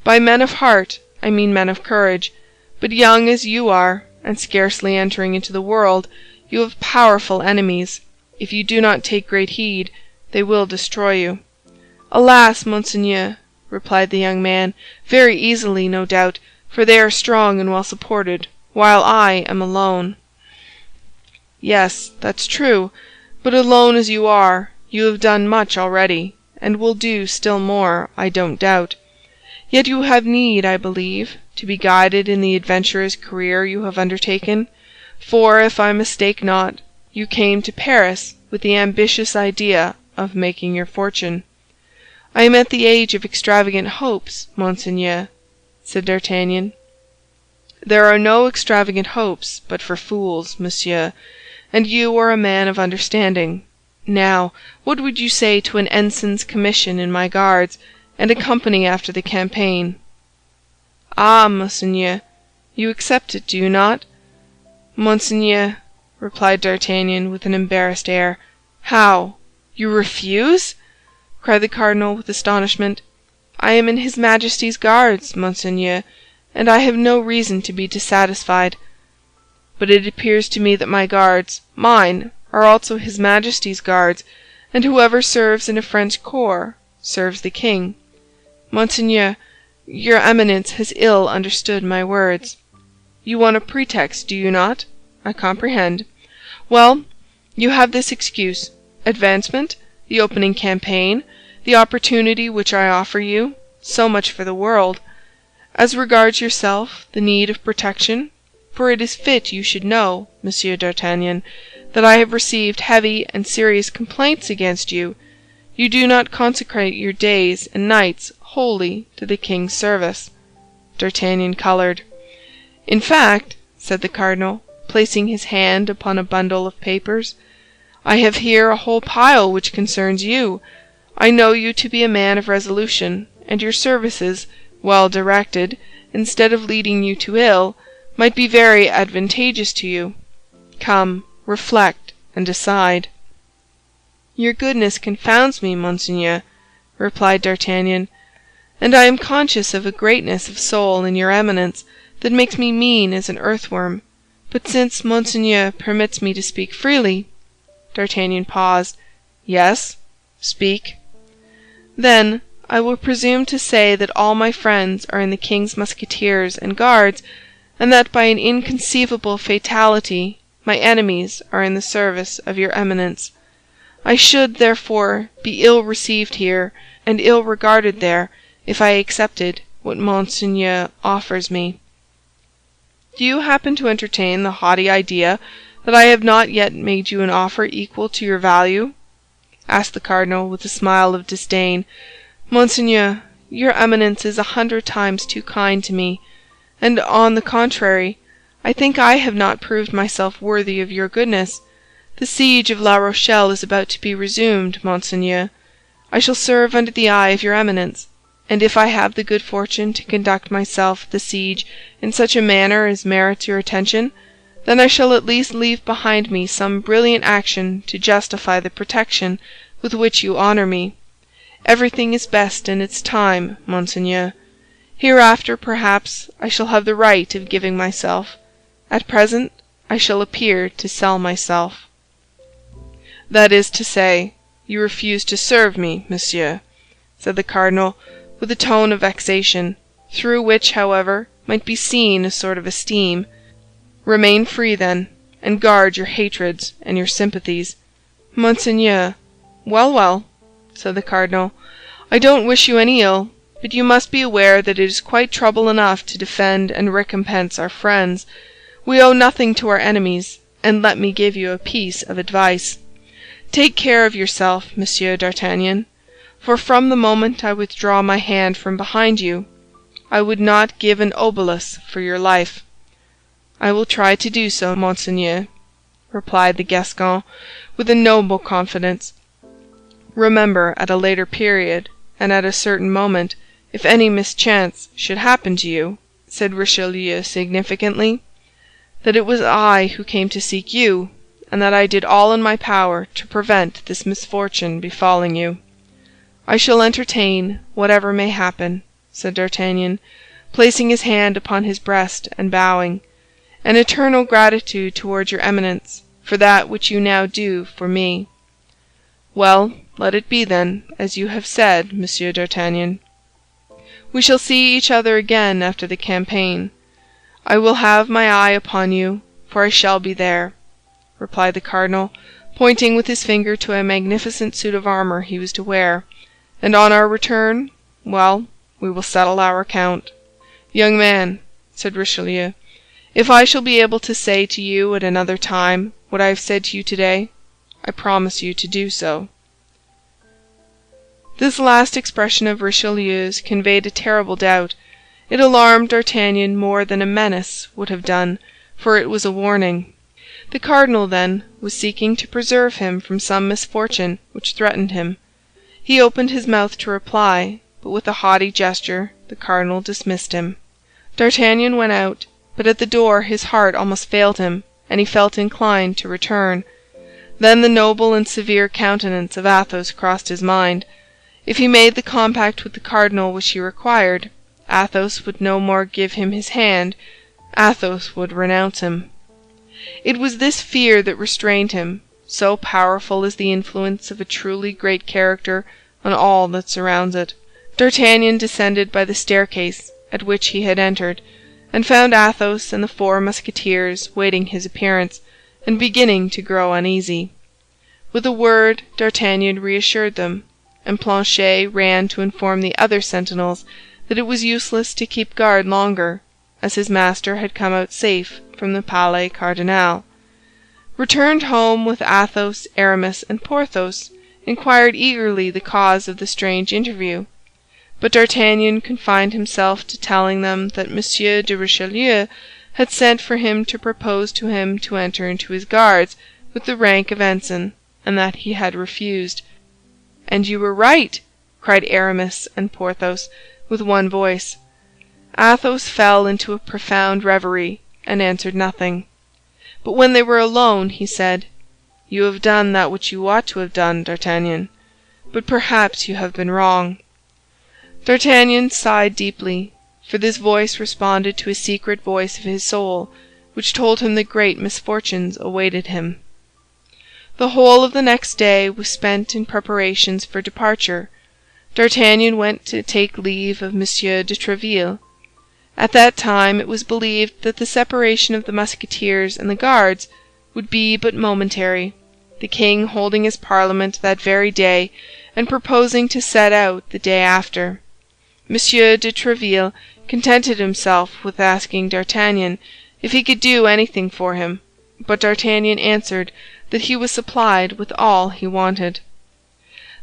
"By men of heart I mean men of courage. But young as you are, and scarcely entering into the world, you have powerful enemies. If you do not take great heed, they will destroy you." "Alas, Monseigneur," replied the young man, "very easily, no doubt, for they are strong and well supported, while I am alone." "Yes, that's true, but alone as you are, you have done much already, and will do still more, I don't doubt. Yet you have need, I believe, to be guided in the adventurous career you have undertaken, for, if I mistake not, you came to Paris with the ambitious idea of making your fortune." "I am at the age of extravagant hopes, Monseigneur," said D'Artagnan. "There are no extravagant hopes but for fools, monsieur, and you are a man of understanding. Now, what would you say to an ensign's commission in my Guards, and a company after the campaign?" "Ah, Monseigneur, you accept it, do you not?" "Monseigneur," replied D'Artagnan with an embarrassed air. "How? You refuse?" cried the cardinal with astonishment. "I am in His Majesty's Guards, Monseigneur, and I have no reason to be dissatisfied." "But it appears to me that my Guards, mine, are also His Majesty's Guards, and whoever serves in a French corps serves the king." "Monseigneur, your Eminence has ill understood my words." "You want a pretext, do you not? I comprehend. Well, you have this excuse: advancement, the opening campaign, the opportunity which I offer you. So much for the world. As regards yourself, the need of protection, for it is fit you should know, Monsieur d'Artagnan, that I have received heavy and serious complaints against you. You do not consecrate your days and nights wholly to the king's service." D'Artagnan colored. "In fact," said the cardinal, placing his hand upon a bundle of papers, "I have here a whole pile which concerns you. I know you to be a man of resolution, and your services, well directed, instead of leading you to ill, might be very advantageous to you. Come, reflect and decide." "Your goodness confounds me, Monseigneur," replied D'Artagnan, "and I am conscious of a greatness of soul in your Eminence that makes me mean as an earthworm. But since Monseigneur permits me to speak freely—" D'Artagnan paused. "Yes, speak." "Then I will presume to say that all my friends are in the king's Musketeers and Guards, and that by an inconceivable fatality my enemies are in the service of your Eminence. I should, therefore, be ill received here and ill regarded there if I accepted what Monseigneur offers me." "Do you happen to entertain the haughty idea that I have not yet made you an offer equal to your value?" asked the cardinal with a smile of disdain. "Monseigneur, your Eminence is 100 times too kind to me, and, on the contrary, I think I have not proved myself worthy of your goodness. The siege of La Rochelle is about to be resumed, Monseigneur. I shall serve under the eye of your Eminence, and if I have the good fortune to conduct myself at the siege in such a manner as merits your attention, then I shall at least leave behind me some brilliant action to justify the protection with which you honor me. Everything is best in its time, Monseigneur. Hereafter, perhaps, I shall have the right of giving myself. At present, I shall appear to sell myself." "That is to say, you refuse to serve me, monsieur," said the cardinal, with a tone of vexation, through which, however, might be seen a sort of esteem. "Remain free, then, and guard your hatreds and your sympathies." "Monseigneur—" "Well, well," said the cardinal, "I don't wish you any ill, but you must be aware that it is quite trouble enough to defend and recompense our friends. We owe nothing to our enemies, and let me give you a piece of advice. Take care of yourself, Monsieur d'Artagnan, for from the moment I withdraw my hand from behind you, I would not give an obolus for your life." "I will try to do so, Monseigneur," replied the Gascon, with a noble confidence. "Remember, at a later period, and at a certain moment, if any mischance should happen to you," said Richelieu significantly, "that it was I who came to seek you, and that I did all in my power to prevent this misfortune befalling you." "I shall entertain, whatever may happen," said D'Artagnan, placing his hand upon his breast and bowing, "an eternal gratitude towards your Eminence for that which you now do for me." "Well, let it be, then, as you have said, Monsieur d'Artagnan. We shall see each other again after the campaign. I will have my eye upon you, for I shall be there," replied the cardinal, pointing with his finger to a magnificent suit of armor he was to wear. "And on our return, well, we will settle our account." "Young man," said Richelieu, "if I shall be able to say to you at another time what I have said to you today, I promise you to do so." This last expression of Richelieu's conveyed a terrible doubt. It alarmed D'Artagnan more than a menace would have done, for it was a warning. The cardinal, then, was seeking to preserve him from some misfortune which threatened him. He opened his mouth to reply, but with a haughty gesture the cardinal dismissed him. D'Artagnan went out, but at the door his heart almost failed him, and he felt inclined to return. Then the noble and severe countenance of Athos crossed his mind. If he made the compact with the cardinal which he required, Athos would no more give him his hand, Athos would renounce him. It was this fear that restrained him, so powerful is the influence of a truly great character on all that surrounds it. D'Artagnan descended by the staircase at which he had entered, and found Athos and the four Musketeers waiting his appearance, and beginning to grow uneasy. With a word D'Artagnan reassured them, and Planchet ran to inform the other sentinels that it was useless to keep guard longer, as his master had come out safe from the Palais Cardinal. Returned home with Athos, Aramis, and Porthos, inquired eagerly the cause of the strange interview. But D'Artagnan confined himself to telling them that Monsieur de Richelieu had sent for him to propose to him to enter into his guards with the rank of ensign, and that he had refused. "And you were right!" cried Aramis and Porthos with one voice. Athos fell into a profound reverie and answered nothing. But when they were alone, he said, "You have done that which you ought to have done, D'Artagnan, but perhaps you have been wrong." D'Artagnan sighed deeply, for this voice responded to a secret voice of his soul, which told him that great misfortunes awaited him. The whole of the next day was spent in preparations for departure. D'Artagnan went to take leave of Monsieur de Tréville. At that time it was believed that the separation of the Musketeers and the Guards would be but momentary, the king holding his parliament that very day and proposing to set out the day after. Monsieur de Tréville contented himself with asking D'Artagnan if he could do anything for him, but D'Artagnan answered that he was supplied with all he wanted.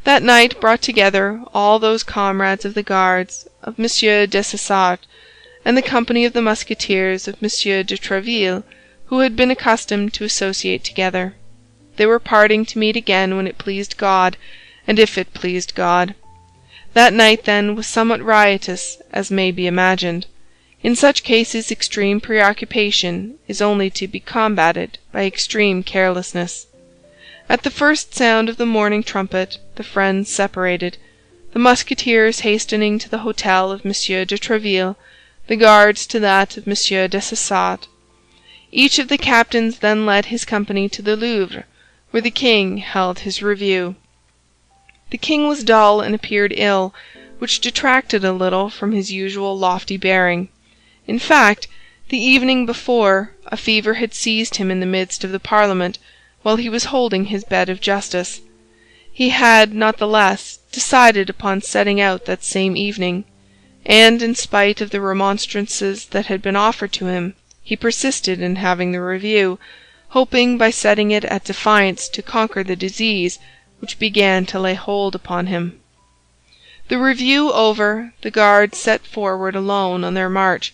That night brought together all those comrades of the Guards of Monsieur Dessessart and the company of the Musketeers of Monsieur de Tréville, who had been accustomed to associate together. They were parting to meet again when it pleased God, and if it pleased God. That night, then, was somewhat riotous, as may be imagined. In such cases extreme preoccupation is only to be combated by extreme carelessness. At the first sound of the morning trumpet the friends separated. the Musketeers hastening to the hôtel of M. de Tréville, the Guards to that of M. Dessessart. Each of the captains then led his company to the Louvre, where the king held his review. The king was dull and appeared ill, which detracted a little from his usual lofty bearing. In fact, the evening before, a fever had seized him in the midst of the Parliament, while he was holding his bed of justice. He had, not the less, decided upon setting out that same evening, and, in spite of the remonstrances that had been offered to him, he persisted in having the review, hoping by setting it at defiance to conquer the disease which began to lay hold upon him. The review over, the Guards set forward alone on their march,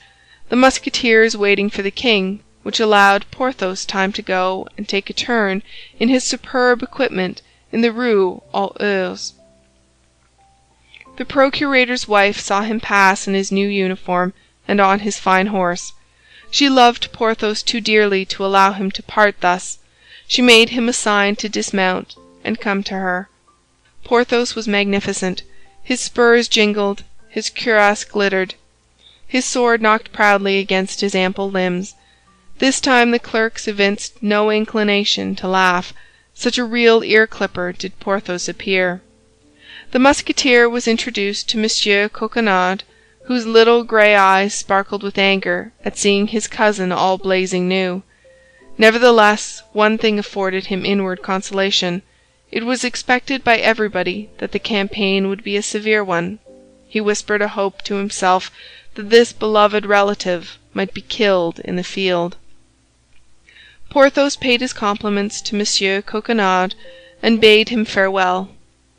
the Musketeers waiting for the king, which allowed Porthos time to go and take a turn in his superb equipment in the Rue aux Ours. The procurator's wife saw him pass in his new uniform and on his fine horse. She loved Porthos too dearly to allow him to part thus. She made him a sign to dismount and come to her. Porthos was magnificent. His spurs jingled, his cuirass glittered. His sword knocked proudly against his ample limbs. This time the clerks evinced no inclination to laugh. Such a real ear-clipper did Porthos appear. The Musketeer was introduced to Monsieur Coquenard, whose little grey eyes sparkled with anger at seeing his cousin all blazing new. Nevertheless, one thing afforded him inward consolation. It was expected by everybody that the campaign would be a severe one. He whispered a hope to himself that this beloved relative might be killed in the field. Porthos paid his compliments to Monsieur Coquenard and bade him farewell.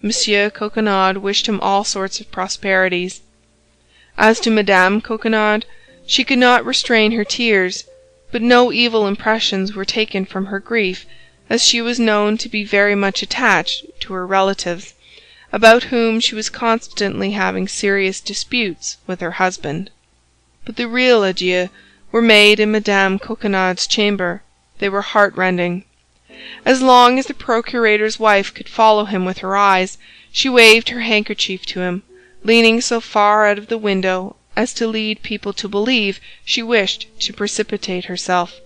Monsieur Coquenard wished him all sorts of prosperities. As to Madame Coquenard, she could not restrain her tears, but no evil impressions were taken from her grief, as she was known to be very much attached to her relatives, about whom she was constantly having serious disputes with her husband. But the real adieux were made in Madame Coquenard's chamber. They were heart-rending. As long as the procurator's wife could follow him with her eyes, she waved her handkerchief to him, leaning so far out of the window as to lead people to believe she wished to precipitate herself.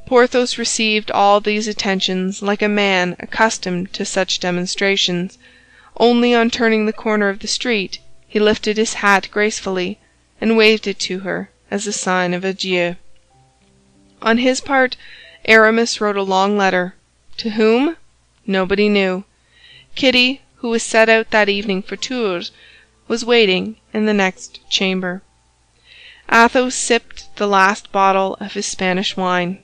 Porthos received all these attentions like a man accustomed to such demonstrations. Only on turning the corner of the street, he lifted his hat gracefully and waved it to her as a sign of adieu. On his part, Aramis wrote a long letter. To whom? Nobody knew. Kitty, who was set out that evening for Tours, was waiting in the next chamber. Athos sipped the last bottle of his Spanish wine.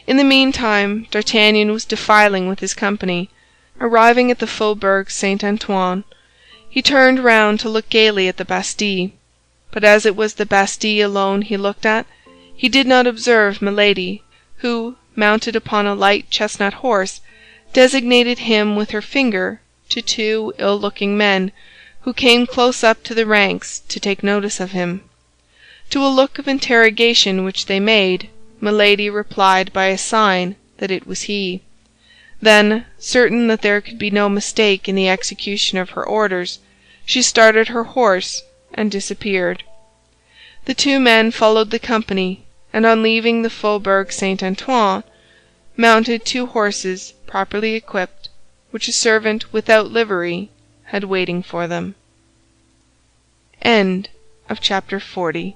In the meantime, D'Artagnan was defiling with his company. Arriving at the Faubourg Saint-Antoine, he turned round to look gaily at the Bastille. But as it was the Bastille alone he looked at, he did not observe Milady, who, mounted upon a light chestnut horse, designated him with her finger to two ill-looking men, who came close up to the ranks to take notice of him. To a look of interrogation which they made, Milady replied by a sign that it was he. Then, certain that there could be no mistake in the execution of her orders, she started her horse and disappeared. The two men followed the company, and on leaving the Faubourg Saint-Antoine, mounted two horses properly equipped, which a servant without livery had waiting for them. End of chapter 40.